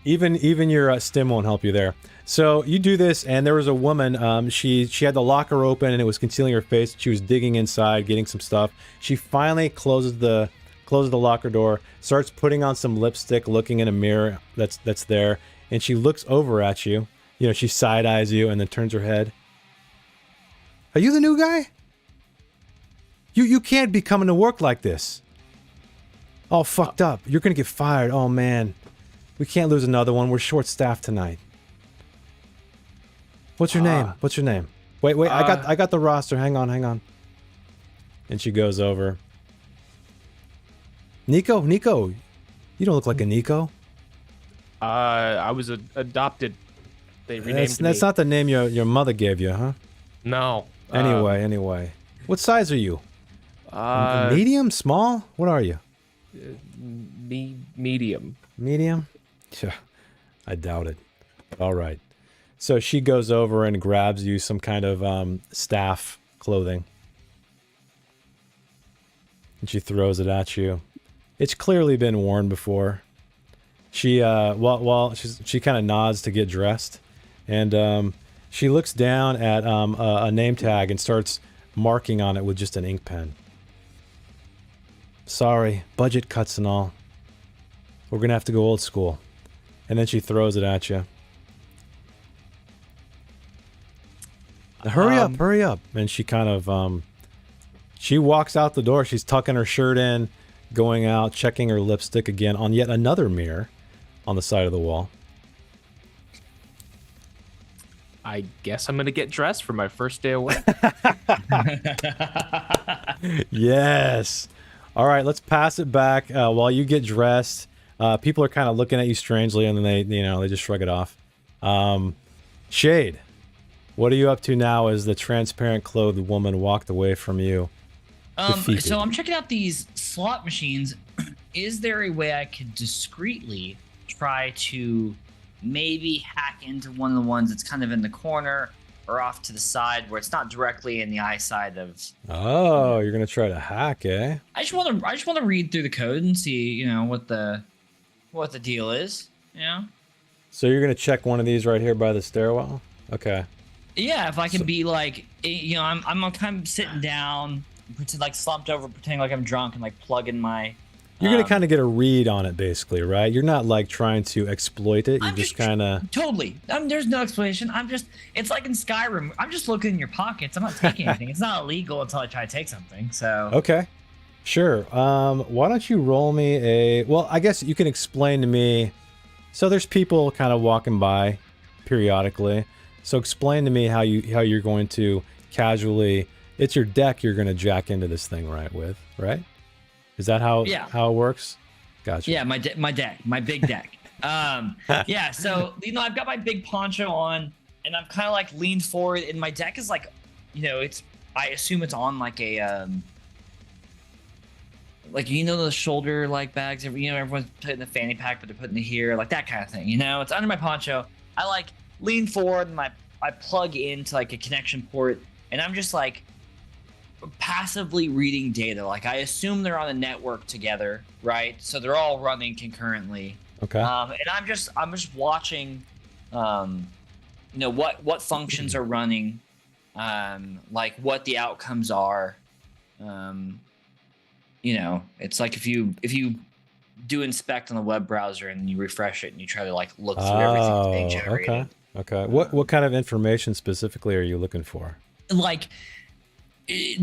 Even your stim won't help you there. So you do this, and there was a woman. She had the locker open, and it was concealing her face. She was digging inside, getting some stuff. She finally closes the locker door, starts putting on some lipstick, looking in a mirror that's there, and she looks over at you. You know, she side eyes you, and then turns her head. Are you the new guy? You can't be coming to work like this. All fucked up. You're gonna get fired. Oh man, we can't lose another one. We're short-staffed tonight. What's your name? What's your name? Wait, I got the roster. Hang on. And she goes over. Nico, you don't look like a Nico. I was adopted They renamed That's me. not the name your mother gave you, huh? No. Anyway. What size are you? Medium? Small? What are you? Medium. Medium? Yeah, I doubt it. All right. So she goes over and grabs you some kind of staff clothing. And she throws it at you. It's clearly been worn before. She she kind of nods to get dressed, and she looks down at a name tag and starts marking on it with just an ink pen. Sorry, budget cuts and all. We're gonna have to go old school. And then she throws it at you. Now, hurry up. And she kind of she walks out the door. She's tucking her shirt in, going out, checking her lipstick again on yet another mirror on the side of the wall. I guess I'm gonna get dressed for my first day away. Yes. All right, let's pass it back while you get dressed. People are kind of looking at you strangely, and then they just shrug it off. Shade, what are you up to now as the transparent clothed woman walked away from you? Defeated? So I'm checking out these slot machines. Is there a way I could discreetly try to maybe hack into one of the ones that's kind of in the corner or off to the side where it's not directly in the eyesight of? Oh, you're gonna try to hack, eh? I just want to read through the code and see, what the deal is, So you're gonna check one of these right here by the stairwell? Okay. Yeah, if I can be like, I'm kind of sitting down, pretend like slumped over, pretending like I'm drunk, and like plugging my. You're gonna kind of get a read on it, basically, right? You're not like trying to exploit it. You just kind of totally. There's no explanation. It's like in Skyrim. I'm just looking in your pockets. I'm not taking anything. It's not illegal until I try to take something. So. Okay. Sure. Why don't you roll me a? Well, I guess you can explain to me. So there's people kind of walking by, periodically. So explain to me how you're going to casually. It's your deck you're going to jack into this thing right? Is that how it works? Gotcha. Yeah, my deck, my big deck. Yeah. So I've got my big poncho on, and I'm kind of like leaned forward, and my deck is like, I assume it's on like a like the shoulder like bags. Everyone's putting the fanny pack, but they're putting it here, like that kind of thing. It's under my poncho. I like lean forward, and I plug into like a connection port, and I'm just like passively reading data. Like I assume they're on a network together, right? So they're all running concurrently. Okay. And I'm just watching, what functions are running, like what the outcomes are. It's like if you do inspect on the web browser and you refresh it and you try to like look through everything they generated. Okay. What kind of information specifically are you looking for? Like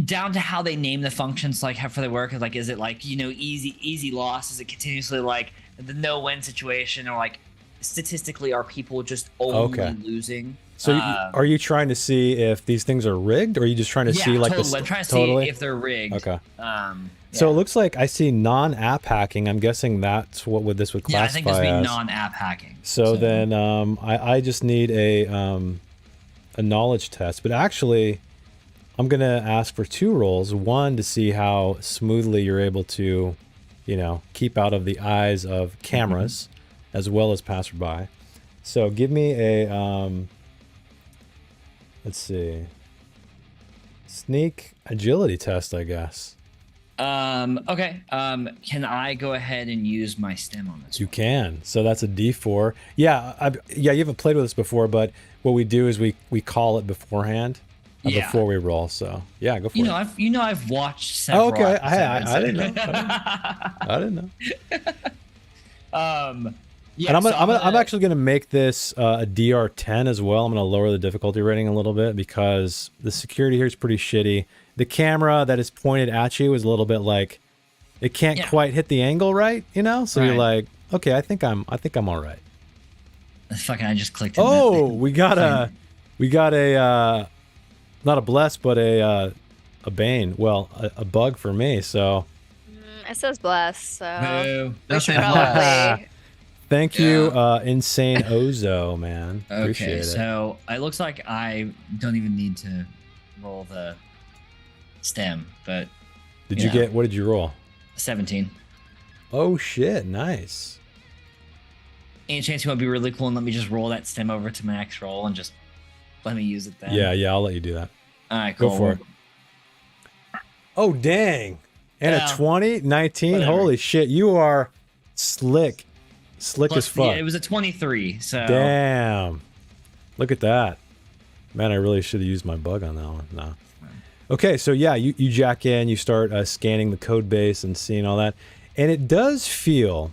down to how they name the functions, like how they work. Like, is it like, easy loss? Is it continuously like the no-win situation, or like statistically are people just only losing? So are you trying to see if these things are rigged, or are you just trying to see like totally. I'm trying to see if they're rigged. Okay. So it looks like I see non-app hacking. I'm guessing that's what this would classify as. I think this would be non-app hacking. So then I just need a knowledge test. But actually, I'm going to ask for 2 rolls. One, to see how smoothly you're able to, keep out of the eyes of cameras as well as passerby. So give me a, let's see, sneak agility test, I guess. Okay. Can I go ahead and use my stem on this? You can. So that's a D4. Yeah. You haven't played with us before, but what we do is we call it beforehand. Before we roll, so yeah, go for it. I've watched several. Oh, okay, episodes. I didn't know. I didn't know. Yeah, and I'm actually gonna make this a DR10 as well. I'm gonna lower the difficulty rating a little bit because the security here is pretty shitty. The camera that is pointed at you is a little bit like it can't quite hit the angle right, So you're like, okay, I think I'm all right. Fucking, I just clicked. We got a. Not a bless, but a bane. Well, a bug for me. So it says bless. So Boo. we should probably Thank you, Insane Ozo, man. Appreciate Okay, it. so it looks like I don't even need to roll the stem, but Did you get, what did you roll? 17. Oh, shit. Nice. Any chance you want to be really cool and let me just roll that stem over to my next roll and just let me use it then? Yeah, I'll let you do that. All right, cool. Go for it. Oh, dang. And Yeah. a 20? 19? Whatever. Holy shit. You are slick. Slick Plus, as fuck. yeah, it was a 23, so. Damn. Look at that. Man, I really should have used my bug on that one. No. Okay, so yeah, you jack in, you start scanning the code base and seeing all that. And it does feel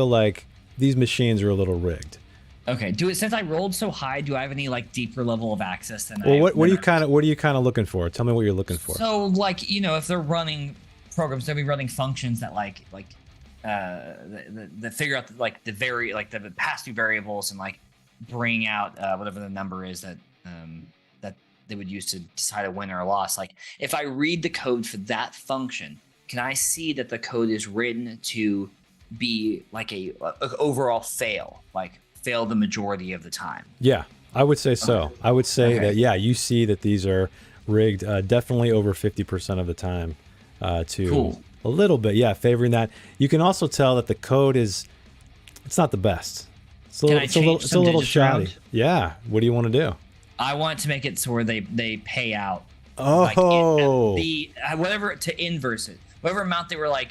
like these machines are a little rigged. Okay, since I rolled so high, do I have any like deeper level of access than Well, what are you kind of looking for? Tell me what you're looking for. So like, if they're running programs, they'll be running functions that that figure out the pass through variables and like bring out whatever the number is that that they would use to decide a win or a loss. Like if I read the code for that function, can I see that the code is written to be like a overall fail the majority of the time? Yeah, I would say so. I would say Okay. that, yeah, you see that these are rigged definitely over 50% of the time to Cool. a little bit, yeah, favoring that. You can also tell that the code it's not the best. It's a Can little, I it's a little, change it's a some little digits shoddy. around? Yeah, what do you want to do? I want to make it so where they pay out. Oh. Whatever to inverse it. Whatever amount they were like.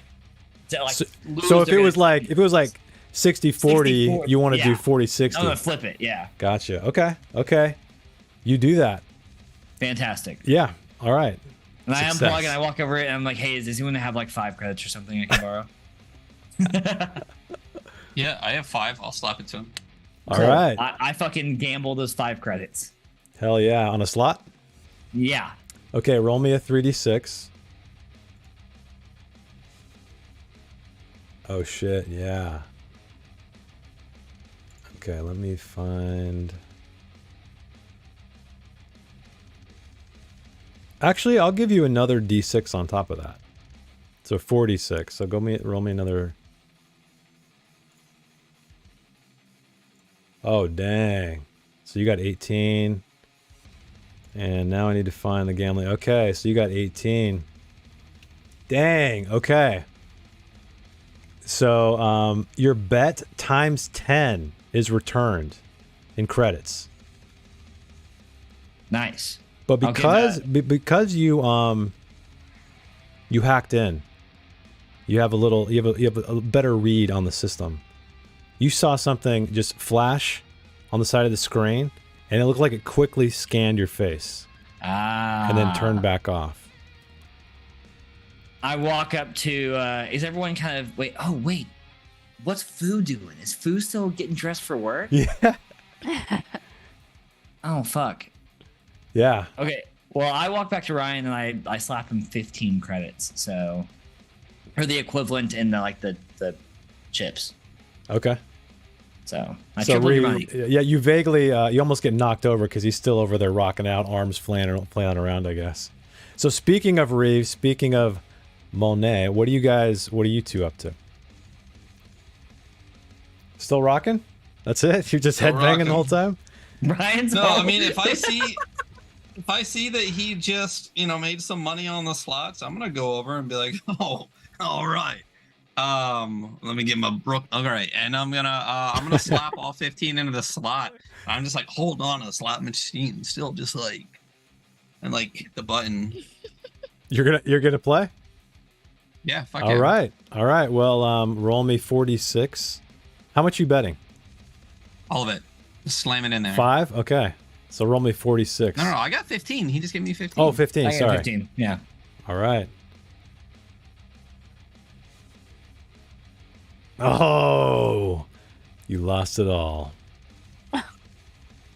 To, like So, lose, so if they're it was gonna- like 60-40, 60-40, you want to do yeah. 40-60. I'm gonna flip it. Yeah, Gotcha. Okay. You do that. fantastic. Yeah. All right. And I Success. unplug and I walk over it and I'm like, hey, does anyone have like 5 credits or something I can borrow? Yeah, I have 5. I'll slap it to him. All Cool. right. I fucking gamble those 5 credits. Hell yeah. On a slot? Yeah. Okay, roll me a 3d6. Oh shit, yeah. Okay, let me find... Actually, I'll give you another d6 on top of that. So 46. So roll me another... Oh, dang. So you got 18. And now I need to find the gambling. Okay, so you got 18. Dang, okay. So your bet times 10 is returned in credits. Nice. But I'll give because you you hacked in, you have a better read on the system. You saw something just flash on the side of the screen, and it looked like it quickly scanned your face and then turned back off. I walk up to. Is everyone kind of wait? Oh wait, what's Foo doing? Is Foo still getting dressed for work? Yeah. Oh fuck. Yeah. Okay. Well, I walk back to Ryan and I slap him 15 credits. So, or the equivalent in the chips. Okay. So I So tripled your money. yeah, you vaguely you almost get knocked over because he's still over there rocking out, arms flailing around, I guess. So speaking of Reeves, speaking of Monet, what are you two up to? Still rocking? That's it? You're just Still headbanging the rocking. whole time? Ryan's No, I home. mean if I see that he just made some money on the slots, I'm gonna go over and be like, oh, all right. Let me get my brook. All right, and I'm gonna slap all 15 into the slot. I'm just like hold on to the slot machine, still just like hit the button. You're gonna play? Yeah, fuck All yeah. right. Well, roll me 46. How much you betting? All of it. Just slam it in there. 5? Okay. So roll me 46. No, I got 15. He just gave me 15. Oh, 15. I got Sorry. 15. Yeah. All right. Oh, you lost it all.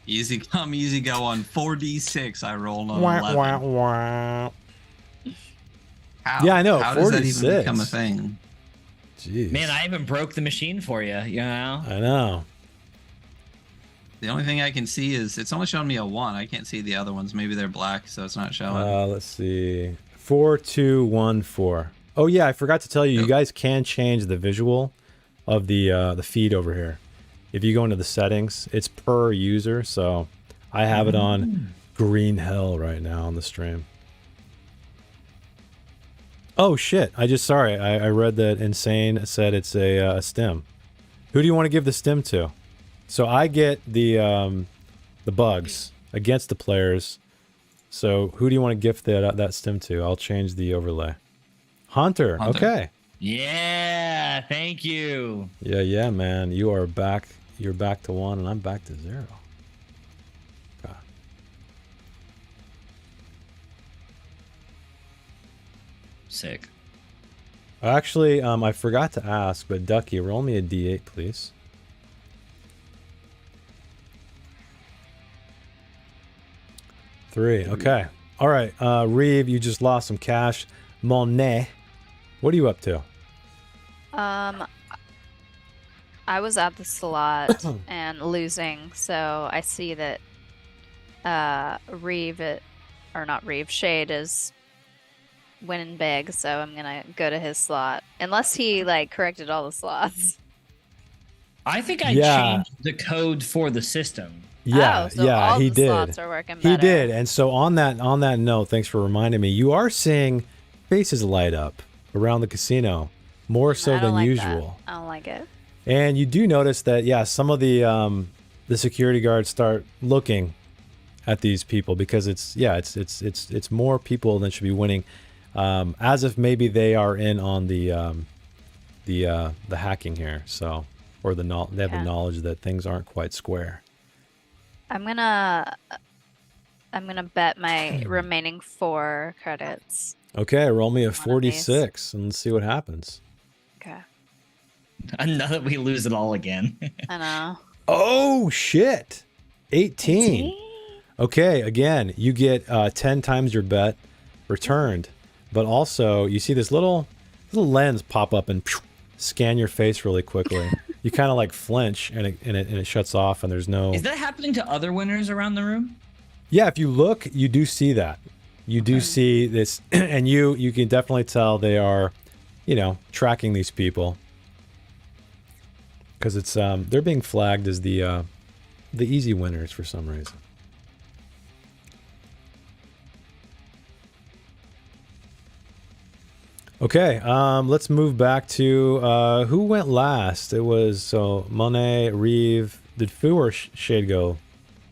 Easy come, easy go on 4d6. I rolled on Wah, 11. wah, wah. How? Yeah, I know, How does that 46. even become a thing? Jeez. Man, I even broke the machine for you. You know. I know. The only thing I can see is it's only showing me a 1. I can't see the other ones. Maybe they're black, so it's not showing. Let's see. 4, 2, 1, 4. Oh yeah, I forgot to tell you. You Yep. guys can change the visual the feed over here. If you go into the settings, it's per user, so I have it on green hell right now on the stream. Oh shit! I read that Insane said it's a stim. Who do you want to give the stim to? So I get the bugs against the players. So who do you want to gift that stim to? I'll change the overlay. Hunter. Okay. Yeah, thank you. Yeah, man. You are back. You're back to 1, and I'm back to 0. Okay. Sick. Actually, I forgot to ask, but Ducky, roll me a d8, please. Three. Okay. All right. Reeve, you just lost some cash. Monet, what are you up to? I was at the slot and losing, so I see that Shade is winning big, so I'm gonna go to his slot. Unless he like corrected all the slots. I think I changed the code for the system. Yeah, so all he the did. slots are working better. He did. And so on that note, thanks for reminding me, you are seeing faces light up around the casino more so than usual. I don't like it. And you do notice that, yeah, some of the security guards start looking at these people because it's more people than should be winning, as if maybe they are in on the hacking here. So, or they have the knowledge that things aren't quite square. I'm gonna bet my remaining 4 credits. Okay, roll me a One of 46 and let's see what happens. Okay. Now that we lose it all again. I know. Oh shit! 18. Okay, again, you get 10 times your bet returned, but also you see this little lens pop up and scan your face really quickly. You kind of like flinch and it shuts off, and there's no. Is that happening to other winners around the room? Yeah, if you look, you do see that. You do see this, and you can definitely tell they are, tracking these people. Because it's they're being flagged as the easy winners for some reason. Okay, let's move back to who went last. It was Monet, Reeve. Did Fu or Shade go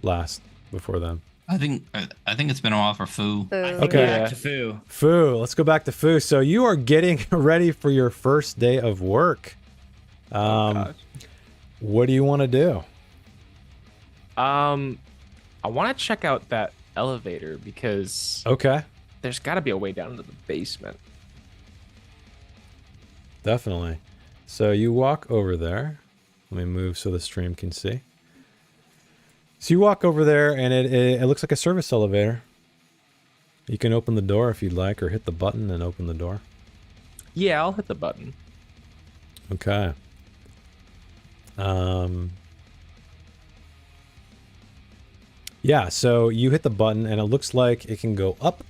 last before them? I think it's been a while for Fu. Okay, Back to Fu. Fu, let's go back to Fu. So you are getting ready for your first day of work. What do you want to do? I want to check out that elevator because there's got to be a way down to the basement. Definitely. So you walk over there. Let me move so the stream can see. So you walk over there, and it looks like a service elevator. You can open the door if you'd like, or hit the button and open the door. Yeah, I'll hit the button. Okay. Yeah, so you hit the button, and it looks like it can go up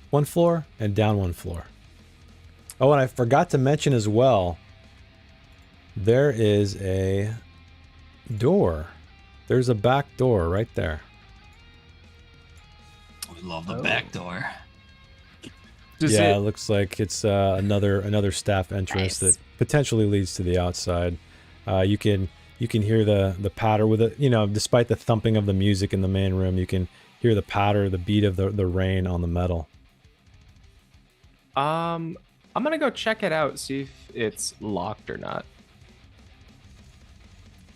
1 floor and down 1 floor. Oh, and I forgot to mention as well, there is a door. There's a back door right there. We love the back door. It looks like it's another staff entrance that potentially leads to the outside. You can hear the patter with it. Despite the thumping of the music in the main room, you can hear the patter, the beat of the rain on the metal. I'm gonna go check it out, see if it's locked or not.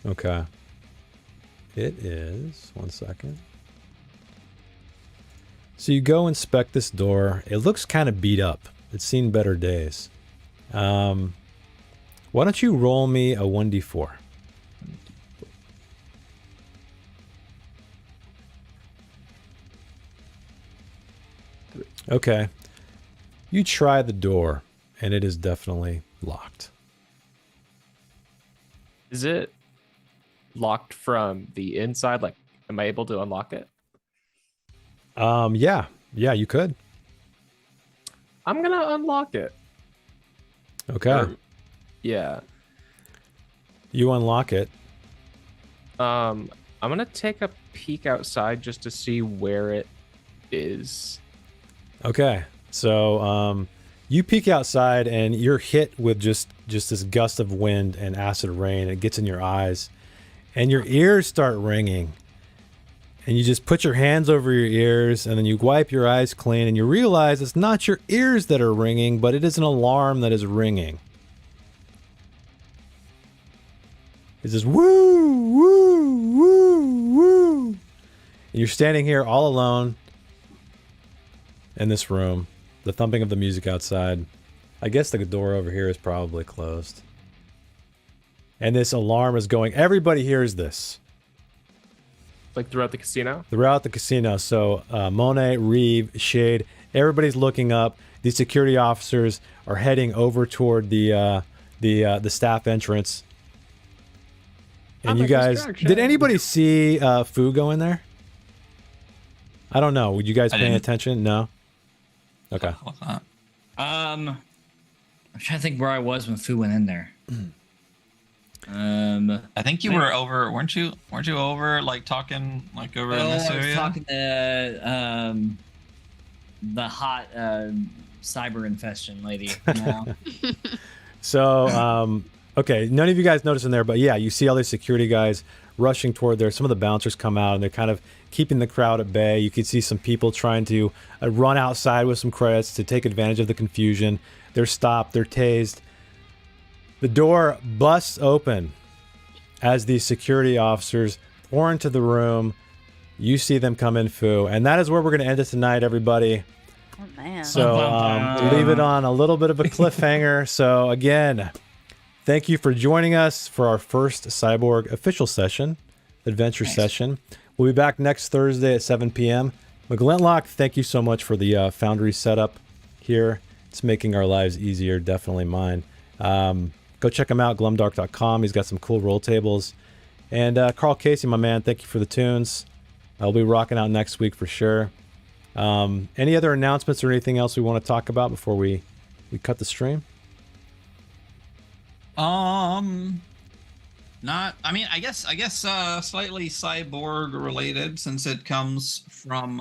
Okay. It is. 1 second. So you go inspect this door. It looks kind of beat up. It's seen better days. Why don't you roll me a 1d4? Okay. You try the door, and it is definitely locked. Is it locked from the inside? Like, am I able to unlock it? Yeah, you could. I'm gonna unlock it. Okay. Yeah. You unlock it. I'm gonna take a peek outside just to see where it is. Okay. So you peek outside and you're hit with just this gust of wind and acid rain. It gets in your eyes and your ears start ringing. And you just put your hands over your ears and then you wipe your eyes clean and you realize it's not your ears that are ringing, but it is an alarm that is ringing. It says, woo, woo, woo, woo. And you're standing here all alone in this room. The thumping of the music outside. I guess the door over here is probably closed. And this alarm is going. Everybody hears this. Like throughout the casino? Throughout the casino. So Monet, Reeve, Shade, everybody's looking up. These security officers are heading over toward the staff entrance. And I'm you a guys, distraction. did anybody see Fu go in there? I don't know. Would you guys I paying didn't. attention? No. Okay. What's that? I'm trying to think where I was when Fu went in there. I think you were over, weren't you? Weren't you over like talking like over in this I was area? talking to the hot cyber infestation lady. No. So, okay, none of you guys noticed in there, but yeah, you see all these security guys rushing toward there. Some of the bouncers come out and they're kind of keeping the crowd at bay. You can see some people trying to run outside with some credits to take advantage of the confusion. They're stopped, they're tased. The door busts open as these security officers pour into the room. You see them come in, Fu, and that is where we're going to end it tonight, everybody. Oh man. So leave it on a little bit of a cliffhanger. So again, thank you for joining us for our first Cyborg official session, adventure session. We'll be back next Thursday at 7 p.m. McGlintlock, thank you so much for the Foundry setup here. It's making our lives easier, definitely mine. Go check him out, glumdark.com. He's got some cool roll tables. And Carl Casey, my man, thank you for the tunes. I'll be rocking out next week for sure. Any other announcements or anything else we want to talk about before we cut the stream? Not. I mean, I guess slightly cyborg related since it comes from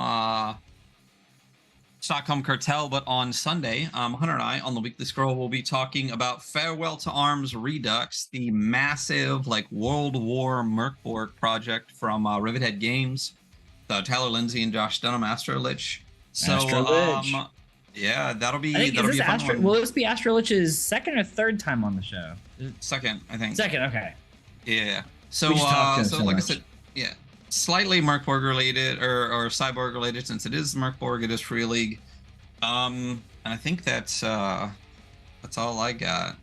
Stockholm Cartel. But on Sunday, Hunter and I on the Weekly Scroll will be talking about Farewell to Arms Redux, the massive like World War Merkborg project from Rivethead Games. Tyler Lindsay and Josh Dunham, Astrolich. So, Astrolich. Yeah, that'll be I think, that'll is be this a fun one. Will this be Astrolich's second or third time on the show? Second, I think. Second, okay. Yeah. So, We just talked to him so so like much. I said, yeah, slightly Merkborg related or Cyborg related since it is Merkborg, it is Free League. And I think that's all I got.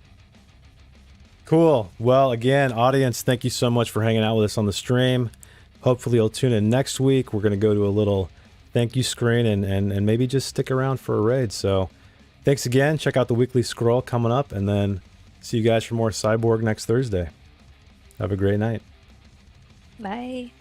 Cool. Well, again, audience, thank you so much for hanging out with us on the stream. Hopefully you'll tune in next week. We're going to go to a little thank you screen and maybe just stick around for a raid. So thanks again. Check out the Weekly Scroll coming up, and then see you guys for more Cyborg next Thursday. Have a great night. Bye.